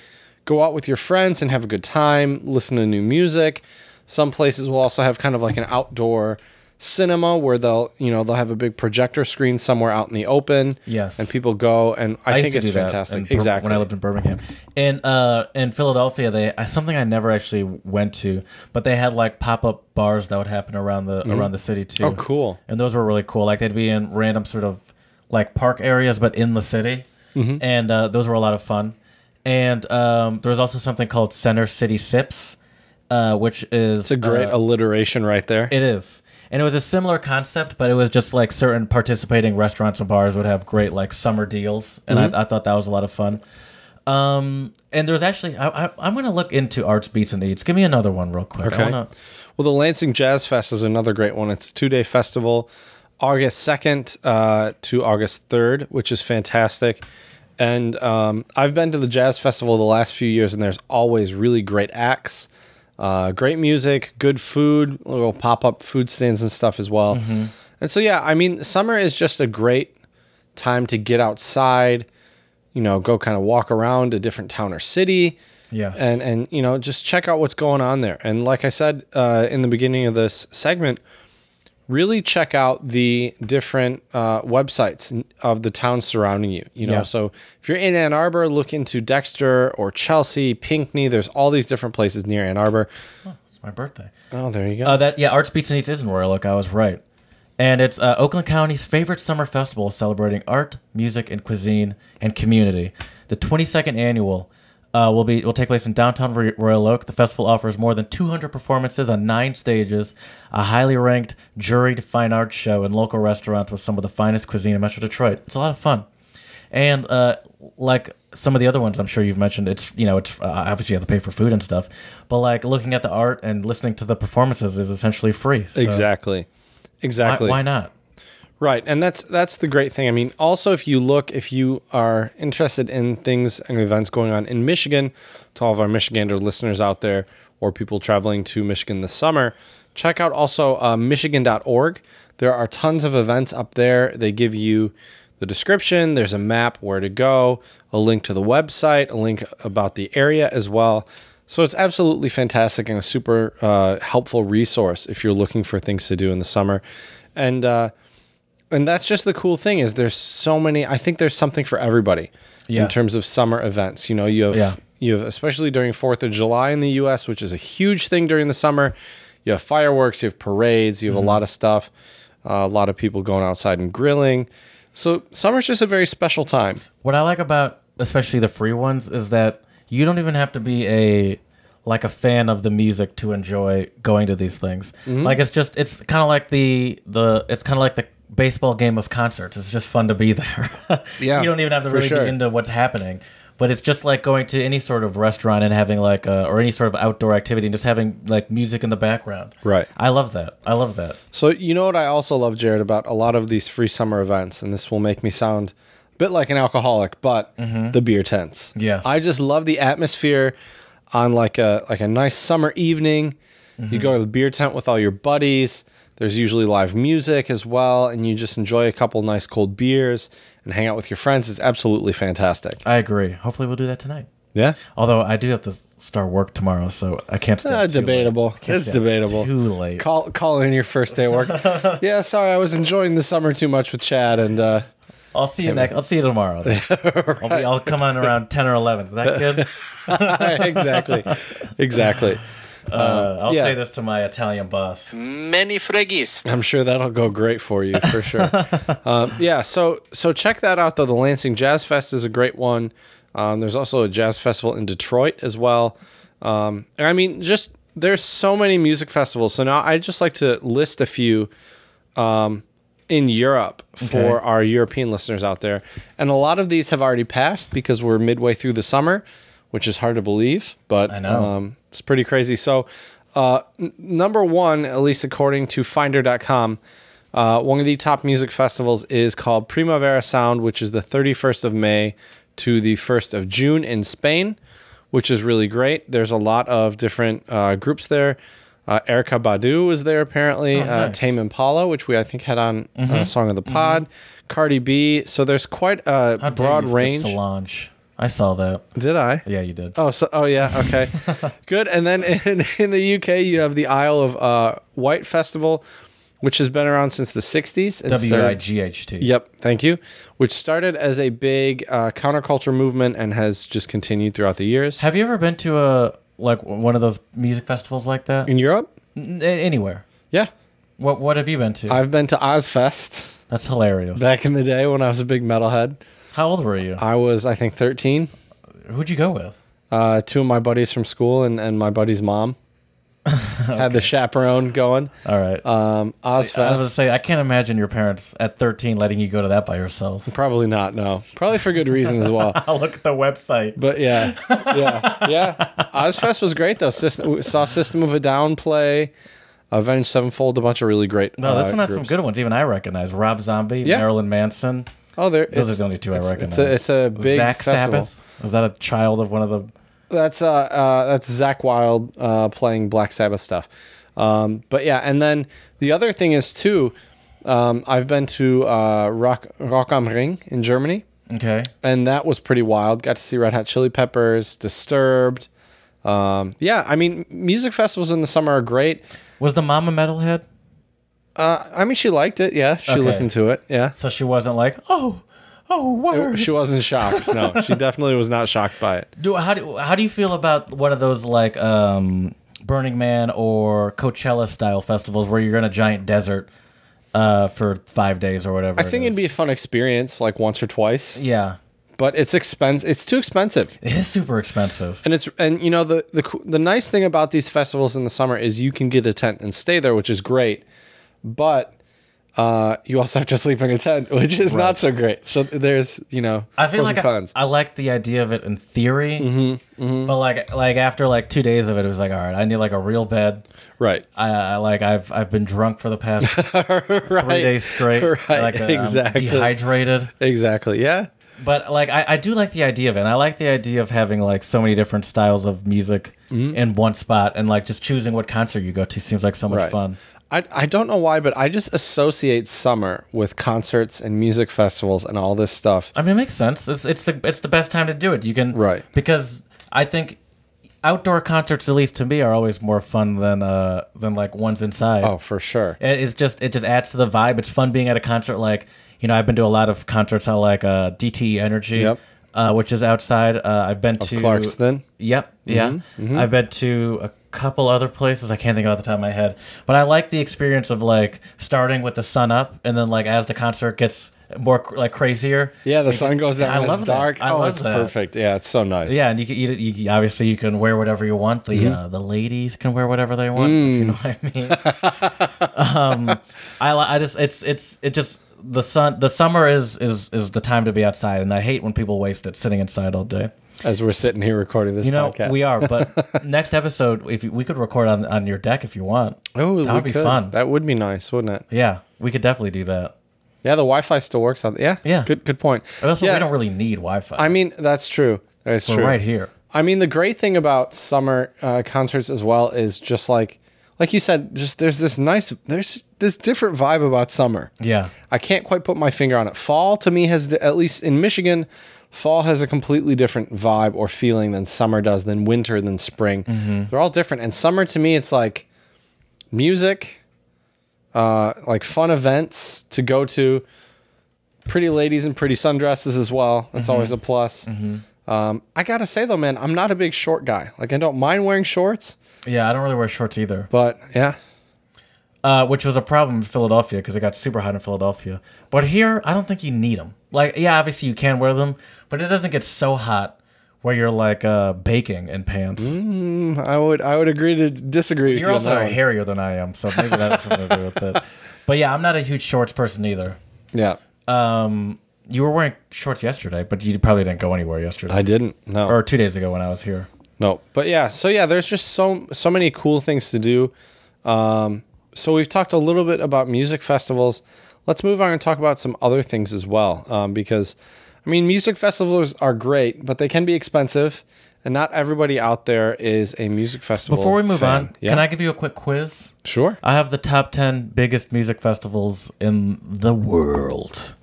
go out with your friends and have a good time, listen to new music. Some places will also have kind of like an outdoor cinema where they'll have a big projector screen somewhere out in the open. Yes. And people go, and I think it's fantastic. Exactly. When I lived in Birmingham. In Philadelphia, they something I never actually went to, but they had like pop-up bars that would happen around the city too. Oh, cool. And those were really cool. Like they'd be in random sort of like park areas, but in the city. And those were a lot of fun. And there was also something called Center City Sips, which is... It's a great alliteration right there. It is. And it was a similar concept, but it was just like certain participating restaurants and bars would have great like summer deals. And I thought that was a lot of fun. And there's actually... I'm going to look into Arts, Beats, and Eats. Give me another one real quick. Okay. Well, the Lansing Jazz Fest is another great one. It's a 2-day festival, August 2nd to August 3rd, which is fantastic. And I've been to the Jazz Festival the last few years, and there's always really great acts, great music, good food, little pop-up food stands and stuff as well. And so, summer is just a great time to get outside, go kind of walk around a different town or city. Yes. And just check out what's going on there. And like I said in the beginning of this segment, really check out the different websites of the towns surrounding you. So if you're in Ann Arbor, look into Dexter or Chelsea, Pinckney. There's all these different places near Ann Arbor. Oh, it's my birthday. Oh, there you go. Arts, Beats, and Eats is in Royal Oak. I was right. And it's Oakland County's favorite summer festival celebrating art, music, and cuisine and community. The 22nd annual will take place in downtown Royal Oak. The festival offers more than 200 performances on 9 stages, a highly ranked juried fine arts show, and local restaurants with some of the finest cuisine in Metro Detroit. It's a lot of fun. And like some of the other ones I'm sure you've mentioned, it's obviously you have to pay for food and stuff, but like looking at the art and listening to the performances is essentially free. So Exactly. Why not? Right, and that's the great thing. I mean, also if you are interested in things and events going on in Michigan, to all of our Michigander listeners out there, or people traveling to Michigan this summer, check out also michigan.org. There are tons of events up there. They give you the description. There's a map where to go, a link to the website, a link about the area as well. So it's absolutely fantastic and a super helpful resource if you're looking for things to do in the summer. And that's just the cool thing is there's so many. I think there's something for everybody in terms of summer events. You know, you have especially during 4th of July in the U.S., which is a huge thing during the summer. You have fireworks, you have parades, you have a lot of stuff, a lot of people going outside and grilling. So summer's just a very special time. What I like about especially the free ones is that you don't even have to be a fan of the music to enjoy going to these things. Like it's kind of like the baseball game of concerts. It's just fun to be there. Yeah, you don't even have to really be into what's happening. But it's just like going to any sort of restaurant and having or any sort of outdoor activity and just having like music in the background. Right. I love that. So you know what I also love, Jared, about a lot of these free summer events, and this will make me sound a bit like an alcoholic, but the beer tents. Yes. I just love the atmosphere on like a nice summer evening. You go to the beer tent with all your buddies. There's usually live music as well, and you just enjoy a couple nice cold beers and hang out with your friends. It's absolutely fantastic. I agree. Hopefully we'll do that tonight. Yeah? Although I do have to start work tomorrow, so I can't stay up too debatable. late. It's debatable. Too late. Call in your first day of work. Yeah, sorry, I was enjoying the summer too much with Chad, and I'll see you I'll see you tomorrow. Right. I'll come on around 10 or 11. Is that good? Exactly. I'll say this to my Italian boss. Many fregis. I'm sure that'll go great for you, for sure. So check that out, though. The Lansing Jazz Fest is a great one. There's also a jazz festival in Detroit as well. And I mean, just there's so many music festivals. So now I'd just like to list a few in Europe for our European listeners out there. And a lot of these have already passed because we're midway through the summer, which is hard to believe, but I know. It's pretty crazy. So number one, at least according to Finder.com, one of the top music festivals is called Primavera Sound, which is the 31st of May to the 1st of June in Spain, which is really great. There's a lot of different groups there. Erykah Badu is there apparently. Nice. Tame Impala, which we I think had on Song of the Pod. Cardi B. So there's quite a broad range. Solange. I saw that. Did I? Yeah, you did. Oh yeah, okay. Good. And then in the UK, you have the Isle of Wight Festival, which has been around since the 60s. WIGHT. Yep, thank you. Which started as a big counterculture movement and has just continued throughout the years. Have you ever been to one of those music festivals like that? In Europe? Anywhere. Yeah. What have you been to? I've been to Ozfest. That's hilarious. Back in the day when I was a big metalhead. How old were you? I was, I think, 13. Who'd you go with? Two of my buddies from school and my buddy's mom. Had the chaperone going. All right. Ozfest. I was going to say, I can't imagine your parents at 13 letting you go to that by yourself. Probably not, no. Probably for good reason as well. I'll look at the website. But yeah. Ozfest was great, though. We saw System of a Down play, Avenged Sevenfold, a bunch of really great No, this one has groups. some good ones. Even I recognize. Rob Zombie, Marilyn Manson. Oh, those are the only two I recognize. It's a big Zach festival. Sabbath. Is that a child of one of the... That's Zach Wilde playing Black Sabbath stuff. But yeah, and then the other thing is too, I've been to Rock am Ring in Germany. Okay. And that was pretty wild. Got to see Red Hot Chili Peppers, Disturbed. Yeah, I mean, music festivals in the summer are great. Was the mom a metalhead? I mean, she liked it. Yeah, she listened to it. Yeah. So she wasn't like, oh, word. She wasn't shocked. No, she definitely was not shocked by it. How do you feel about one of those like Burning Man or Coachella style festivals where you're in a giant desert for 5 days or whatever? I think it'd be a fun experience, like once or twice. Yeah. But it's expensive. It's too expensive. It is super expensive. And you know the nice thing about these festivals in the summer is you can get a tent and stay there, which is great. But you also have to sleep in a tent, which is not so great. So there's, I feel pros like and cons. I like the idea of it in theory, but like after like 2 days of it, it was like, all right, I need like a real bed. Right. I've been drunk for the past 3 days straight. Right. Like, exactly. I'm dehydrated. Exactly. Yeah. But like I do like the idea of it. And I like the idea of having like so many different styles of music in one spot, and like just choosing what concert you go to seems like so much fun. I don't know why, but I just associate summer with concerts and music festivals and all this stuff. I mean, it makes sense. It's the best time to do it. You can because I think outdoor concerts, at least to me, are always more fun than like ones inside. Oh, for sure. It just adds to the vibe. It's fun being at a concert. Like, you know, I've been to a lot of concerts at like DT Energy, which is outside. I've been to Clarkston. Yep. Yeah. I've been to a couple other places. I can't think off the top of my head, but I like the experience of like starting with the sun up, and then like as the concert gets more like crazier. Yeah, the sun goes down. It's dark. Oh, it's perfect. Yeah, it's so nice. Yeah, and you can eat it. You obviously you can wear whatever you want. The ladies can wear whatever they want. If you know what I mean. I just the sun. The summer is the time to be outside, and I hate when people waste it sitting inside all day. As we're sitting here recording this podcast. We are, but next episode, we could record on your deck if you want. Oh, that would be fun. That would be nice, wouldn't it? Yeah, we could definitely do that. Yeah, the Wi-Fi still works on. Yeah. Good point. Also, we don't really need Wi-Fi. I mean, that's true. That's true. We're right here. I mean, the great thing about summer concerts as well is just like you said, just there's this different vibe about summer. Yeah, I can't quite put my finger on it. Fall to me has, at least in Michigan, fall has a completely different vibe or feeling than summer does, than winter, than spring. They're all different. And summer to me, it's like music, like fun events to go to, pretty ladies in pretty sundresses as well. That's always a plus. I gotta say though, man, I'm not a big short guy. Like, I don't mind wearing shorts. Yeah, I don't really wear shorts either. But yeah. Which was a problem in Philadelphia because it got super hot in Philadelphia. But here, I don't think you need them. Like, yeah, obviously you can wear them, but it doesn't get so hot where you're like baking in pants. I would agree to disagree with you. You're also hairier than I am, so maybe that has something to do with it. But yeah, I'm not a huge shorts person either. Yeah. You were wearing shorts yesterday, but you probably didn't go anywhere yesterday. I didn't. No. Or 2 days ago when I was here. No. But yeah, so yeah, there's just so many cool things to do. So we've talked a little bit about music festivals. Let's move on and talk about some other things as well. Because, I mean, music festivals are great, but they can be expensive. And not everybody out there is a music festival Before we move fan. on, can I give you a quick quiz? Sure. I have the top 10 biggest music festivals in the world.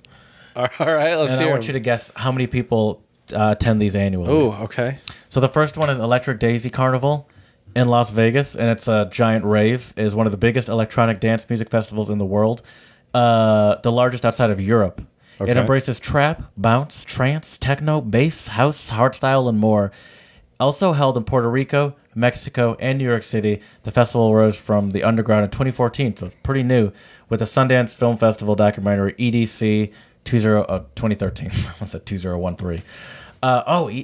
All right, let's hear I want you to guess how many people attend these annually. Oh, okay. So the first one is Electric Daisy Carnival in Las Vegas, and it's a giant rave. It is one of the biggest electronic dance music festivals in the world, the largest outside of Europe. Okay. It embraces trap, bounce, trance, techno, bass, house, hardstyle, and more. Also held in Puerto Rico, Mexico, and New York City, the festival rose from the underground in 2014, so pretty new, with the Sundance Film Festival documentary EDC 2013. I said 2013.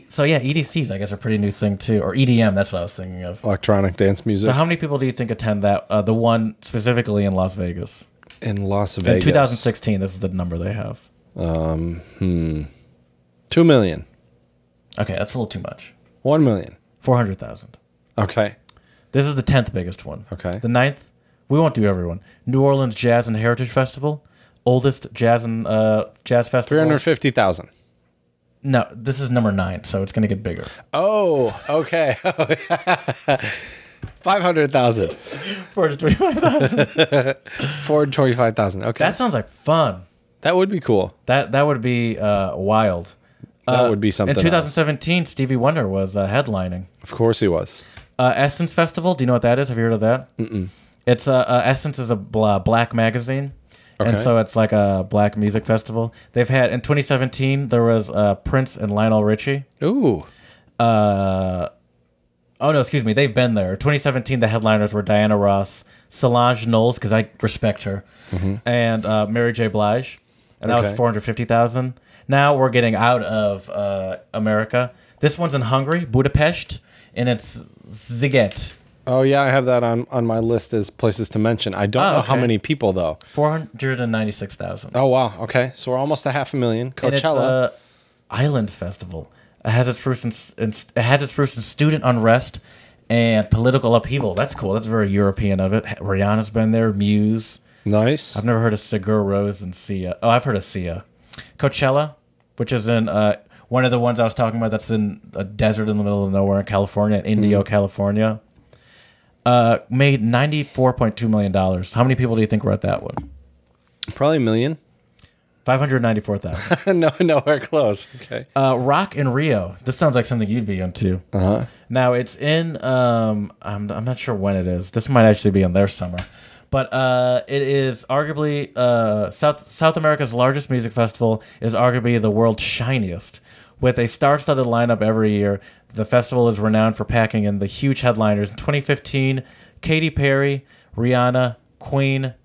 So yeah, EDCs, I guess, are a pretty new thing too, or EDM. That's what I was thinking of. Electronic dance music. So how many people do you think attend that? The one specifically in Las Vegas. In Las Vegas. In 2016, this is the number they have. 2 million. Okay, that's a little too much. 1 million. 400,000. Okay. This is the 10th biggest one. Okay. The 9th, we won't do everyone. New Orleans Jazz and Heritage Festival, oldest jazz festival. 350,000. No, this is number 9, so it's going to get bigger. Oh, okay. 500,000. 425,000. 425,000. Okay. That sounds like fun. That would be cool. That would be wild. That would be something. In 2017, Stevie Wonder was headlining. Of course he was. Essence Festival. Do you know what that is? Have you heard of that? Mm-mm. It's Essence is a black magazine. Okay. And so it's like a black music festival. They've had, in 2017, there was Prince and Lionel Richie. Ooh. Oh, no, excuse me. They've been there. 2017, the headliners were Diana Ross, Solange Knowles, because I respect her, and Mary J. Blige. And that was 450,000. Now we're getting out of America. This one's in Hungary, Budapest, and it's Sziget. Oh, yeah, I have that on my list as places to mention. I don't know how many people, though. 496,000. Oh, wow. Okay, so we're almost 500,000. Coachella. And it's a island festival. It has its roots in student unrest and political upheaval. That's cool. That's very European of it. Rihanna's been there. Muse. Nice. I've never heard of Sigur Rós and Sia. Oh, I've heard of Sia. Coachella. which is in one of the ones I was talking about that's in a desert in the middle of nowhere in California, in Indio, California, made $94.2 million. How many people do you think were at that one? Probably a million. 594,000. No, nowhere close. Okay. Rock in Rio. This sounds like something you'd be into. Uh-huh. Now, it's in, I'm not sure when it is. This might actually be in their summer. But it is arguably, South America's largest music festival, is arguably the world's shiniest. With a star-studded lineup every year, the festival is renowned for packing in the huge headliners. In 2015, Katy Perry, Rihanna, Queen,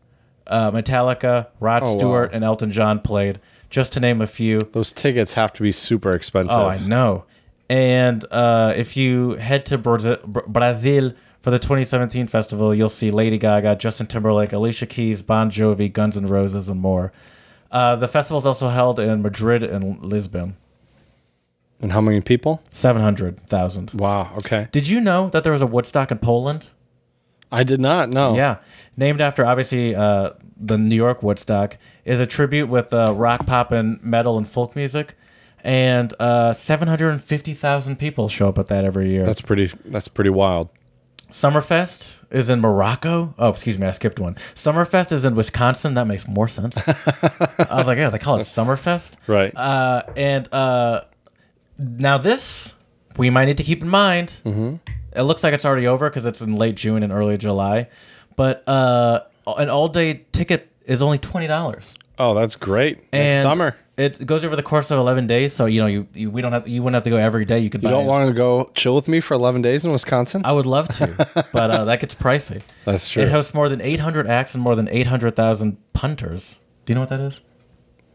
Metallica, Rod Stewart, and Elton John played, just to name a few. Those tickets have to be super expensive. Oh, I know. And if you head to Brazil for the 2017 festival, you'll see Lady Gaga, Justin Timberlake, Alicia Keys, Bon Jovi, Guns N' Roses, and more. The festival is also held in Madrid and Lisbon. And how many people? 700,000. Wow, okay. Did you know that there was a Woodstock in Poland? I did not know. Yeah. Named after, obviously, the New York Woodstock, is a tribute with rock, pop, and metal and folk music. And 750,000 people show up at that every year. That's pretty wild. Summerfest is in Morocco. Oh, excuse me, I skipped one. Summerfest is in Wisconsin. That makes more sense. I was like, yeah, they call it Summerfest. Right. Now this, we might need to keep in mind. Mm-hmm. It looks like it's already over because it's in late June and early July. But an all-day ticket is only $20. Oh, that's great. Next summer. It goes over the course of 11 days, so you wouldn't have to go every day. You don't want to go chill with me for 11 days in Wisconsin? I would love to, but that gets pricey. That's true. It hosts more than 800 acts and more than 800,000 punters. Do you know what that is?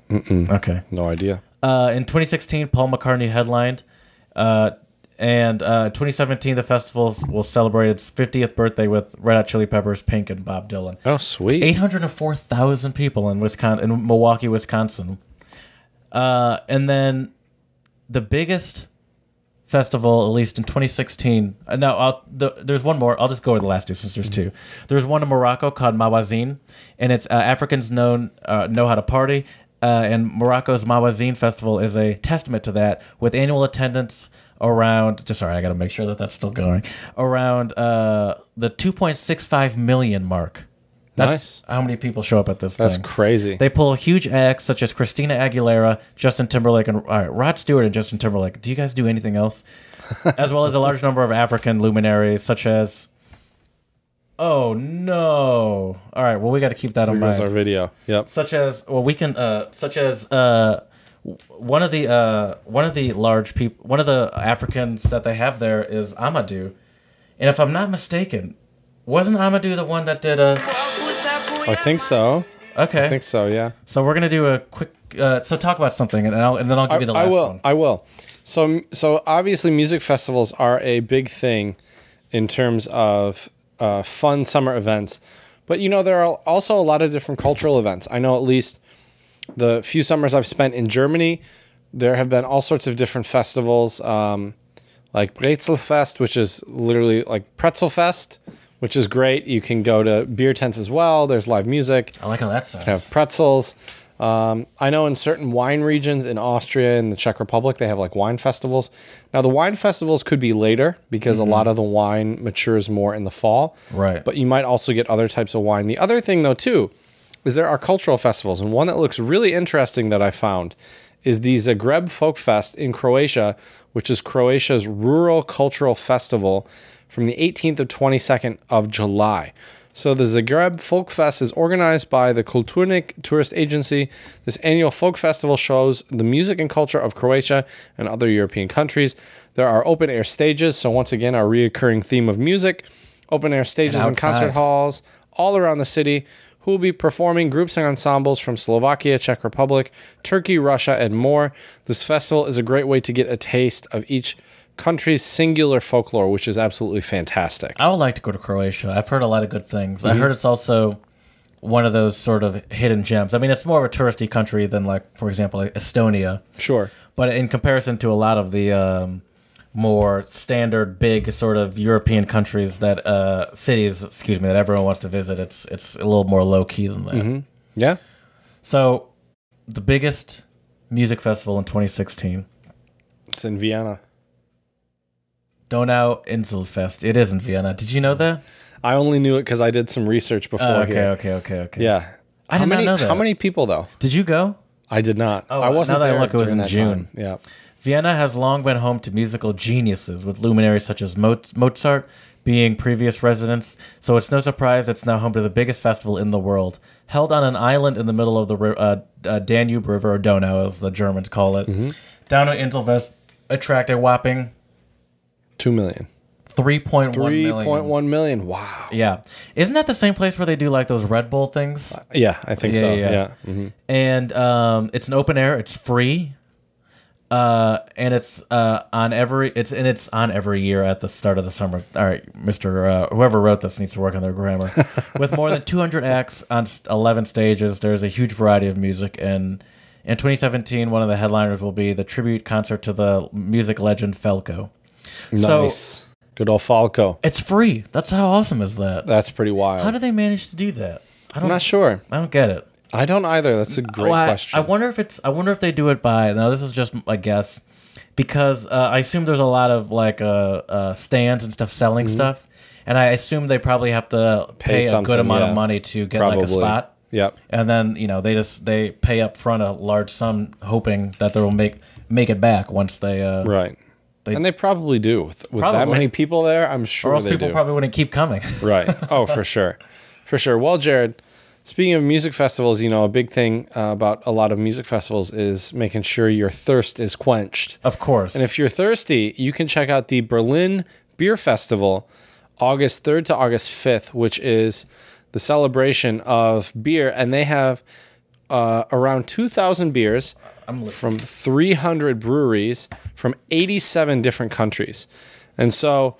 Mm-mm. Okay. No idea. In 2016, Paul McCartney headlined. And 2017, the festival will celebrate its 50th birthday with Red Hot Chili Peppers, Pink, and Bob Dylan. Oh, sweet. 804,000 people in Milwaukee, Wisconsin. And then the biggest festival, at least in 2016. There's one more. I'll just go with the last two since there's two. There's one in Morocco called Mawazine, and it's Africans know how to party. And Morocco's Mawazine Festival is a testament to that, with annual attendance around, I got to make sure that that's still going, around the 2.65 million mark. That's how many people show up at this thing. That's crazy. They pull huge acts such as Christina Aguilera, Justin Timberlake, and Rod Stewart and Justin Timberlake. Do you guys do anything else? As well as a large number of African luminaries such as... Oh, no. All right, well, we got to keep that in mind. Here's our video. Yep. Such as one of the large people, one of the Africans that they have there is Amadou. And if I'm not mistaken, wasn't Amadou the one that did I think so. Okay. I think so, yeah. So we're going to do a quick... so talk about something, and then I'll give you the last one. I will. So obviously music festivals are a big thing in terms of fun summer events. But, there are also a lot of different cultural events. I know at least the few summers I've spent in Germany, there have been all sorts of different festivals, like Brezelfest, which is literally like Pretzel Fest, which is great. You can go to beer tents as well. There's live music. I like how that sounds. You have pretzels. I know in certain wine regions in Austria and the Czech Republic, they have like wine festivals. Now, the wine festivals could be later because a lot of the wine matures more in the fall. Right. But you might also get other types of wine. The other thing, though, too, is there are cultural festivals. And one that looks really interesting that I found is the Zagreb Folk Fest in Croatia, which is Croatia's rural cultural festival from the 18th to 22nd of July. So the Zagreb Folk Fest is organized by the Kulturnik Tourist Agency. This annual folk festival shows the music and culture of Croatia and other European countries. There are open-air stages, so once again, our reoccurring theme of music. Open-air stages and concert halls all around the city, who will be performing groups and ensembles from Slovakia, Czech Republic, Turkey, Russia, and more. This festival is a great way to get a taste of each country's singular folklore, which is absolutely fantastic. I would like to go to Croatia. I've heard a lot of good things. I heard it's also one of those sort of hidden gems. I mean, it's more of a touristy country than, like, for example, like Estonia. Sure. But in comparison to a lot of the more standard, big sort of European countries that that everyone wants to visit, it's a little more low key than that. Yeah. So the biggest music festival in 2016? It's in Vienna. Donau Inselfest. It is in Vienna. Did you know that? I only knew it because I did some research before here. Okay. Yeah. I did not know that. How many people, though? Did you go? I did not. Oh, I wasn't now that I there look, it was during in that June. time. Yeah. Vienna has long been home to musical geniuses, with luminaries such as Mozart being previous residents, so it's no surprise it's now home to the biggest festival in the world. Held on an island in the middle of the Danube River, or Donau as the Germans call it, Donau Inselfest attract a whopping 2 million. 3.1 million. 3.1 million. Wow. Yeah. Isn't that the same place where they do like those Red Bull things? Yeah, I think so. Yeah. And it's an open air. It's free. And it's on every year at the start of the summer. All right, Mr. Whoever wrote this needs to work on their grammar. With more than 200 acts on 11 stages, there's a huge variety of music. And in 2017, one of the headliners will be the tribute concert to the music legend Falco. Nice. So, good old Falco. it's free. That's how awesome is that? That's pretty wild. How do they manage to do that? I'm not sure. I don't get it. I don't either. That's a great question. I wonder if they do it by, now this is just a guess, because I assume there's a lot of like stands and stuff selling stuff, and I assume they probably have to pay a good amount of money to get like a spot. Yep. And then they pay up front a large sum, hoping that they will make it back once they right. And they probably do with that many people there. I'm sure or else they people do. probably wouldn't keep coming. Right. Oh, for sure. For sure. Well, Jared, speaking of music festivals, a big thing about a lot of music festivals is making sure your thirst is quenched. Of course. And if you're thirsty, you can check out the Berlin Beer Festival, August 3rd to August 5th, which is the celebration of beer. And they have around 2,000 beers from 300 breweries from 87 different countries. And so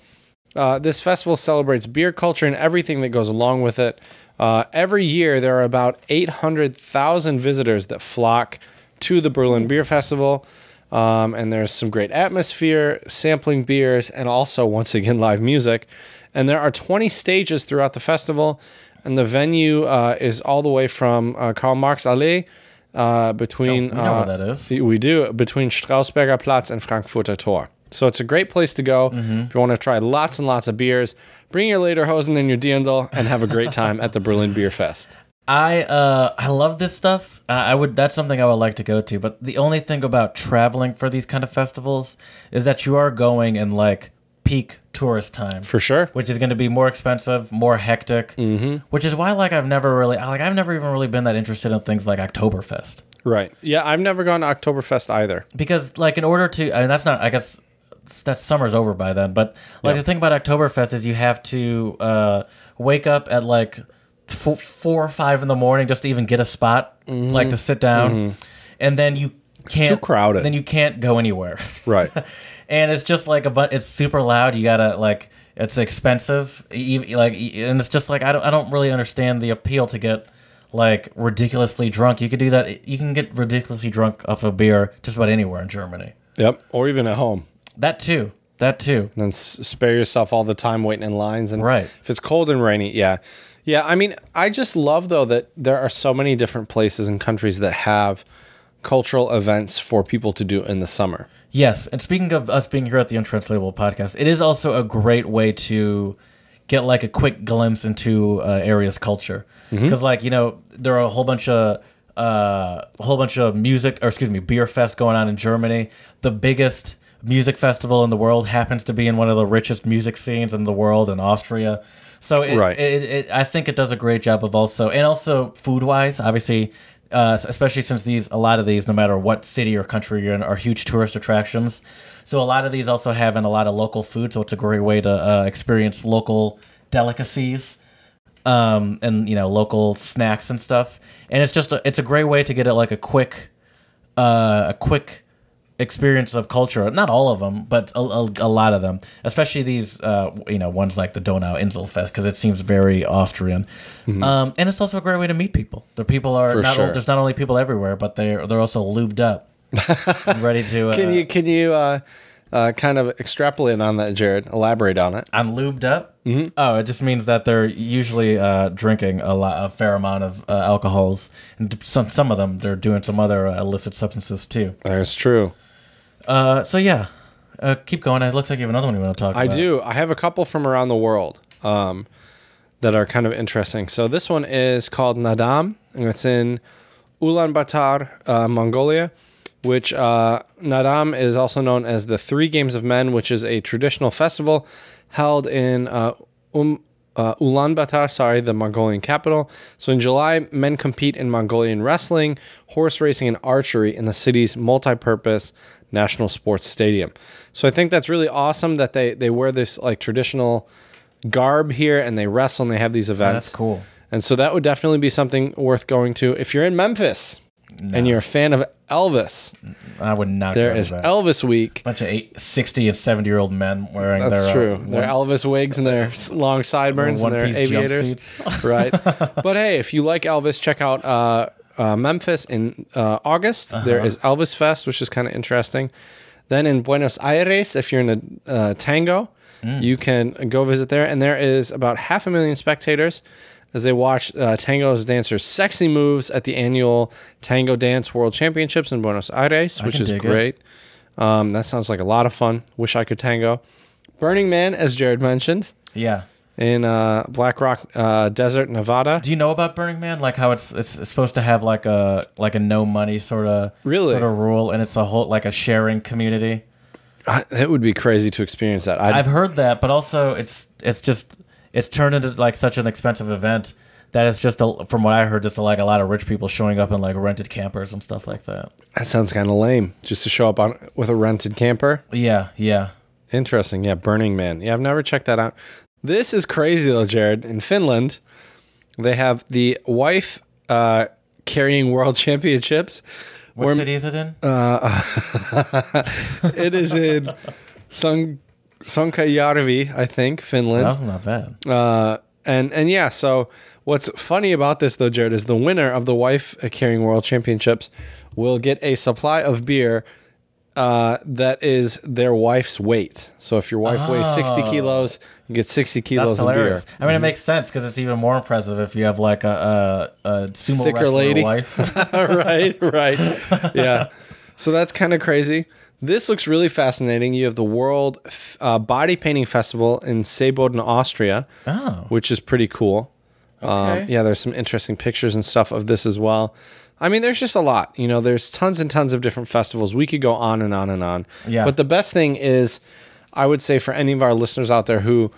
this festival celebrates beer culture and everything that goes along with it. Every year, there are about 800,000 visitors that flock to the Berlin Beer Festival. And there's some great atmosphere, sampling beers, and also, once again, live music. And there are 20 stages throughout the festival. And the venue is all the way from Karl Marx Allee between... we know where that is. We do, between Strausberger Platz and Frankfurter Tor. So it's a great place to go if you want to try lots and lots of beers. Bring your lederhosen and your dirndl and have a great time at the Berlin Beer Fest. I love this stuff. That's something I would like to go to. But the only thing about traveling for these kind of festivals is that you are going in like peak tourist time, For sure. which is going to be more expensive, more hectic. Which is why I've never even really been that interested in things like Oktoberfest. Right. Yeah, I've never gone to Oktoberfest either. Because in order to, and that's not, I guess. That summer's over by then, but the thing about Oktoberfest is you have to wake up at like 4 or 5 in the morning just to even get a spot, like to sit down, and then you can't. It's too crowded. Then you can't go anywhere. Right. And it's just like it's super loud. You gotta it's expensive. And it's just like I don't really understand the appeal to get like ridiculously drunk. You could do that. You can get ridiculously drunk off of beer just about anywhere in Germany. Yep. Or even at home. That too. And then spare yourself all the time waiting in lines. And right. If it's cold and rainy, yeah. Yeah, I mean, I just love, though, that there are so many different places and countries that have cultural events for people to do in the summer. Yes, and speaking of us being here at the Untranslatable podcast, it is also a great way to get like a quick glimpse into area's culture. Because there are a whole bunch of beer fest going on in Germany. The biggest music festival in the world happens to be in one of the richest music scenes in the world in Austria. So I think it does a great job of also food wise, obviously, especially since a lot of these, no matter what city or country you're in, are huge tourist attractions. So a lot of these also have a lot of local food. So it's a great way to experience local delicacies, and local snacks and stuff. And it's a great way to get a quick experience of culture. Not all of them, but a lot of them, especially these ones like the Donau Inselfest, because it seems very Austrian. And it's also a great way to meet people. The people are there's not only people everywhere, but they're also lubed up and ready to Can you kind of extrapolate on that, Jared. Elaborate on it. I'm lubed up. Mm-hmm. Oh, it just means that they're usually drinking a fair amount of alcohols, and some of them they're doing some other illicit substances too. That's true. So yeah, keep going. It looks like you have another one you want to talk about. I do. I have a couple from around the world that are kind of interesting. So this one is called Nadam, and it's in Ulaanbaatar, Mongolia, which Nadam is also known as the Three Games of Men, which is a traditional festival held in Ulaanbaatar, the Mongolian capital. So in July, men compete in Mongolian wrestling, horse racing, and archery in the city's multi-purpose national sports stadium. So I think that's really awesome that they wear this like traditional garb here and they wrestle and they have these events. That's cool. And so that would definitely be something worth going to. If you're in Memphis and you're a fan of Elvis, I would not. There is that. Elvis Week. Bunch of 60 and 70-year-old men wearing That's true. Their Elvis wigs and their long sideburns and their aviators. Right. But hey, if you like Elvis, check out Memphis in August. There is Elvis Fest, which is kind of interesting. Then in Buenos Aires, if you're in a tango, you can go visit there. And there is about 500,000 spectators as they watch tango dancers' sexy moves at the annual Tango Dance World Championships in Buenos Aires, which is great. That sounds like a lot of fun. Wish I could tango. Burning Man, as Jared mentioned. Yeah. In Black Rock Desert, Nevada. Do you know about Burning Man? Like how it's supposed to have like a no money sort of rule, and it's a whole like a sharing community. It would be crazy to experience that. I've heard that, but also it's turned into like such an expensive event that it's just from what I heard, just like a lot of rich people showing up in like rented campers and stuff like that. That sounds kind of lame, just to show up with a rented camper. Yeah. Interesting. Yeah, Burning Man. Yeah, I've never checked that out. This is crazy though, Jared. In Finland, they have the wife carrying world championships. What city is it in? It is in Sonkajärvi, I think, Finland. That was not bad. And yeah, so what's funny about this though, Jared, is the winner of the wife carrying world championships will get a supply of beer that is their wife's weight. So if your wife weighs 60 kilos, you get 60 kilos of beer. I mean, it makes sense because it's even more impressive if you have like a sumo thicker wrestler lady wife. right. Yeah. So that's kind of crazy. This looks really fascinating. You have the World Body Painting Festival in Seeboden, Austria, which is pretty cool. Okay. Yeah, there's some interesting pictures and stuff of this as well. I mean, there's just a lot. You know, there's tons and tons of different festivals. We could go on and on and on. Yeah. But the best thing is, I would say for any of our listeners out there who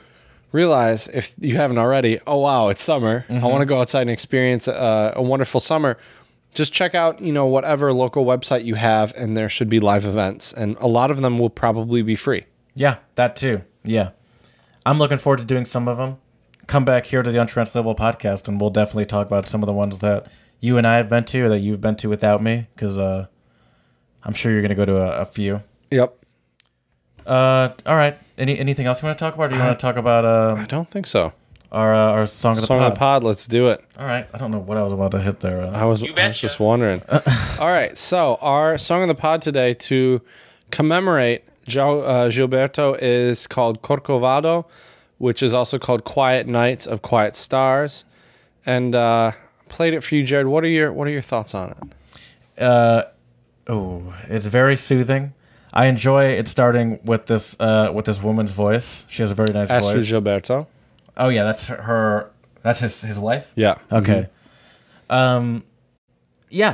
realize, if you haven't already, oh, wow, it's summer. I want to go outside and experience a wonderful summer. Just check out, whatever local website you have, and there should be live events. And a lot of them will probably be free. Yeah, that too. Yeah. I'm looking forward to doing some of them. Come back here to the Untranslatable podcast, and we'll definitely talk about some of the ones that you and I have been to, or that you've been to without me, because I'm sure you're going to go to a few. Yep. All right. Anything else you want to talk about? Or do you want to talk about? I don't think so. Our song of the pod. Song of the pod. Let's do it. All right. I don't know what I was about to hit there. I was just wondering. All right. So our song of the pod today to commemorate Gilberto is called Corcovado, which is also called Quiet Nights of Quiet Stars, and played it for you, Jared. What are your thoughts on it? It's very soothing. I enjoy it starting with this woman's voice. She has a very nice voice. Astrid Gilberto. Oh yeah, that's her. That's his wife. Yeah. Okay. Yeah,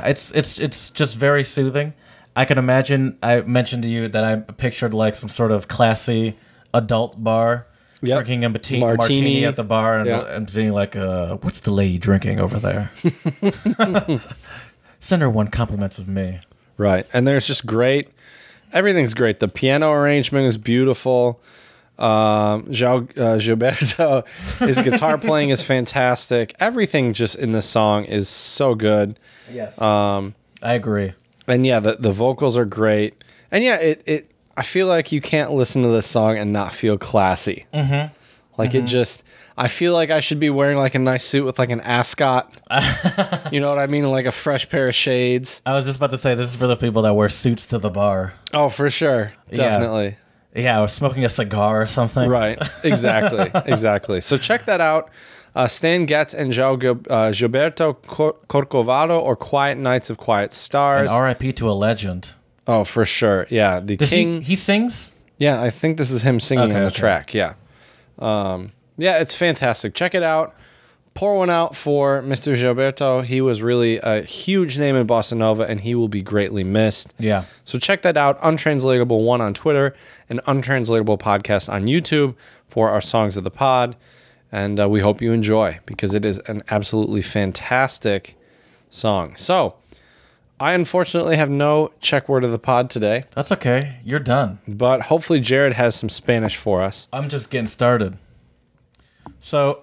it's just very soothing. I can imagine. I mentioned to you that I pictured like some sort of classy adult bar. Yep. Drinking a martini at the bar and seeing like, what's the lady drinking over there? Send her one compliments of me. Right. And there's just everything's great. The piano arrangement is beautiful. Gilberto, his guitar playing is fantastic. Everything just in this song is so good. Yes. I agree. And yeah, the vocals are great. And yeah, I feel like you can't listen to this song and not feel classy. Mm-hmm. Like it just, I feel like I should be wearing like a nice suit with like an ascot. You know what I mean? Like a fresh pair of shades. I was just about to say, this is for the people that wear suits to the bar. Oh, for sure. Definitely. Yeah, or smoking a cigar or something. Right. Exactly. Exactly. So check that out. Stan Getz and Gilberto Corcovado, or Quiet Nights of Quiet Stars. And R.I.P. to a legend. Oh, for sure. Yeah. The king. He sings? Yeah, I think this is him singing on the Okay. track. Yeah. Yeah, it's fantastic. Check it out. Pour one out for Mr. Gilberto. He was really a huge name in Bossa Nova, and he will be greatly missed. Yeah. So check that out. Untranslatable 1 on Twitter and Untranslatable Podcast on YouTube for our Songs of the Pod. And we hope you enjoy, because it is an absolutely fantastic song. So I unfortunately have no check word of the pod today, That's okay. You're done. but hopefully Jared has some Spanish for us. I'm just getting started. So,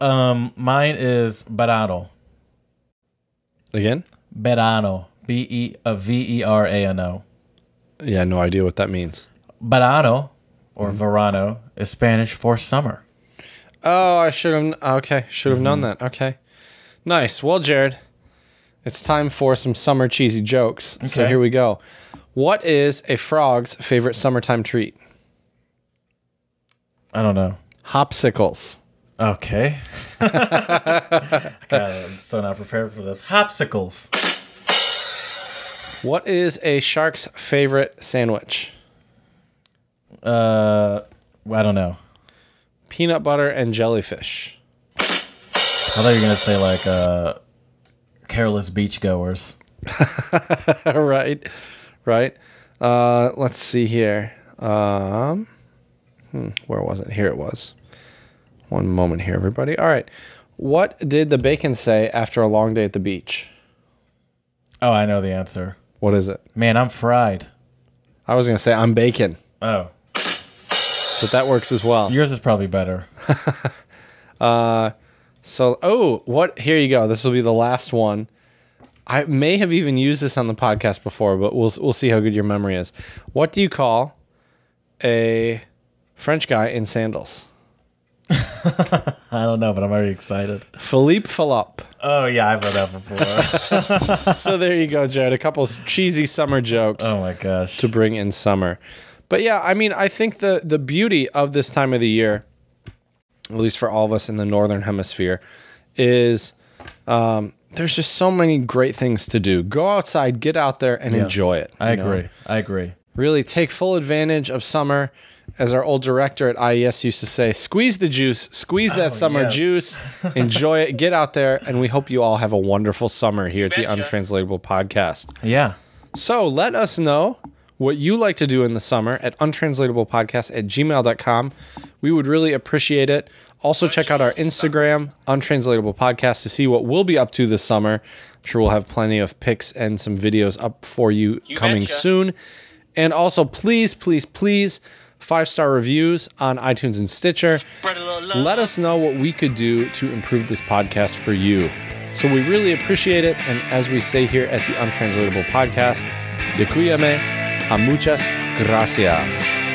mine is verano. Again? Verano. Verano. Yeah, no idea what that means. Verano, or verano, is Spanish for summer. Oh, I should have. Okay, should have known that. Okay, nice. Well, Jared, it's time for some summer cheesy jokes. So Okay. here we go. What is a frog's favorite summertime treat? I don't know. Hopsicles. Okay. God, I'm so not prepared for this. Hopsicles. What is a shark's favorite sandwich? I don't know. Peanut butter and jellyfish. I thought you were going to say like careless beachgoers. right. Let's see here. Where was it? Here it was. One moment here, everybody. All right. What did the bacon say after a long day at the beach? Oh, I know the answer. What is it? Man, I'm fried. I was going to say I'm bacon, Oh, but that works as well. yours is probably better. Here you go. This will be the last one. I may have even used this on the podcast before, but we'll see how good your memory is. What do you call a French guy in sandals? I don't know, but I'm already excited. Philippe Philip. Oh, yeah, I've heard that before. So there you go, Jared. A couple cheesy summer jokes Oh, my gosh. to bring in summer. But yeah, I mean, I think the beauty of this time of the year, at least for all of us in the Northern Hemisphere, is there's just so many great things to do. Go outside, get out there, and Yes, enjoy it. I you know? agree. I agree. Really take full advantage of summer. As our old director at IES used to say, squeeze the juice, squeeze that summer yes. juice, enjoy it, get out there, and we hope you all have a wonderful summer here at the betcha. Untranslatable Podcast. Yeah. So let us know what you like to do in the summer at untranslatablepodcast@gmail.com. We would really appreciate it. Also, check out our Instagram, Untranslatable Podcast, to see what we'll be up to this summer. I'm sure we'll have plenty of pics and some videos up for you coming betcha. soon. And also, please, 5-star reviews on iTunes and Stitcher. Spread a little love. Let us know what we could do to improve this podcast for you. So we really appreciate it. And as we say here at the Untranslatable Podcast, Děkujeme a muchas gracias.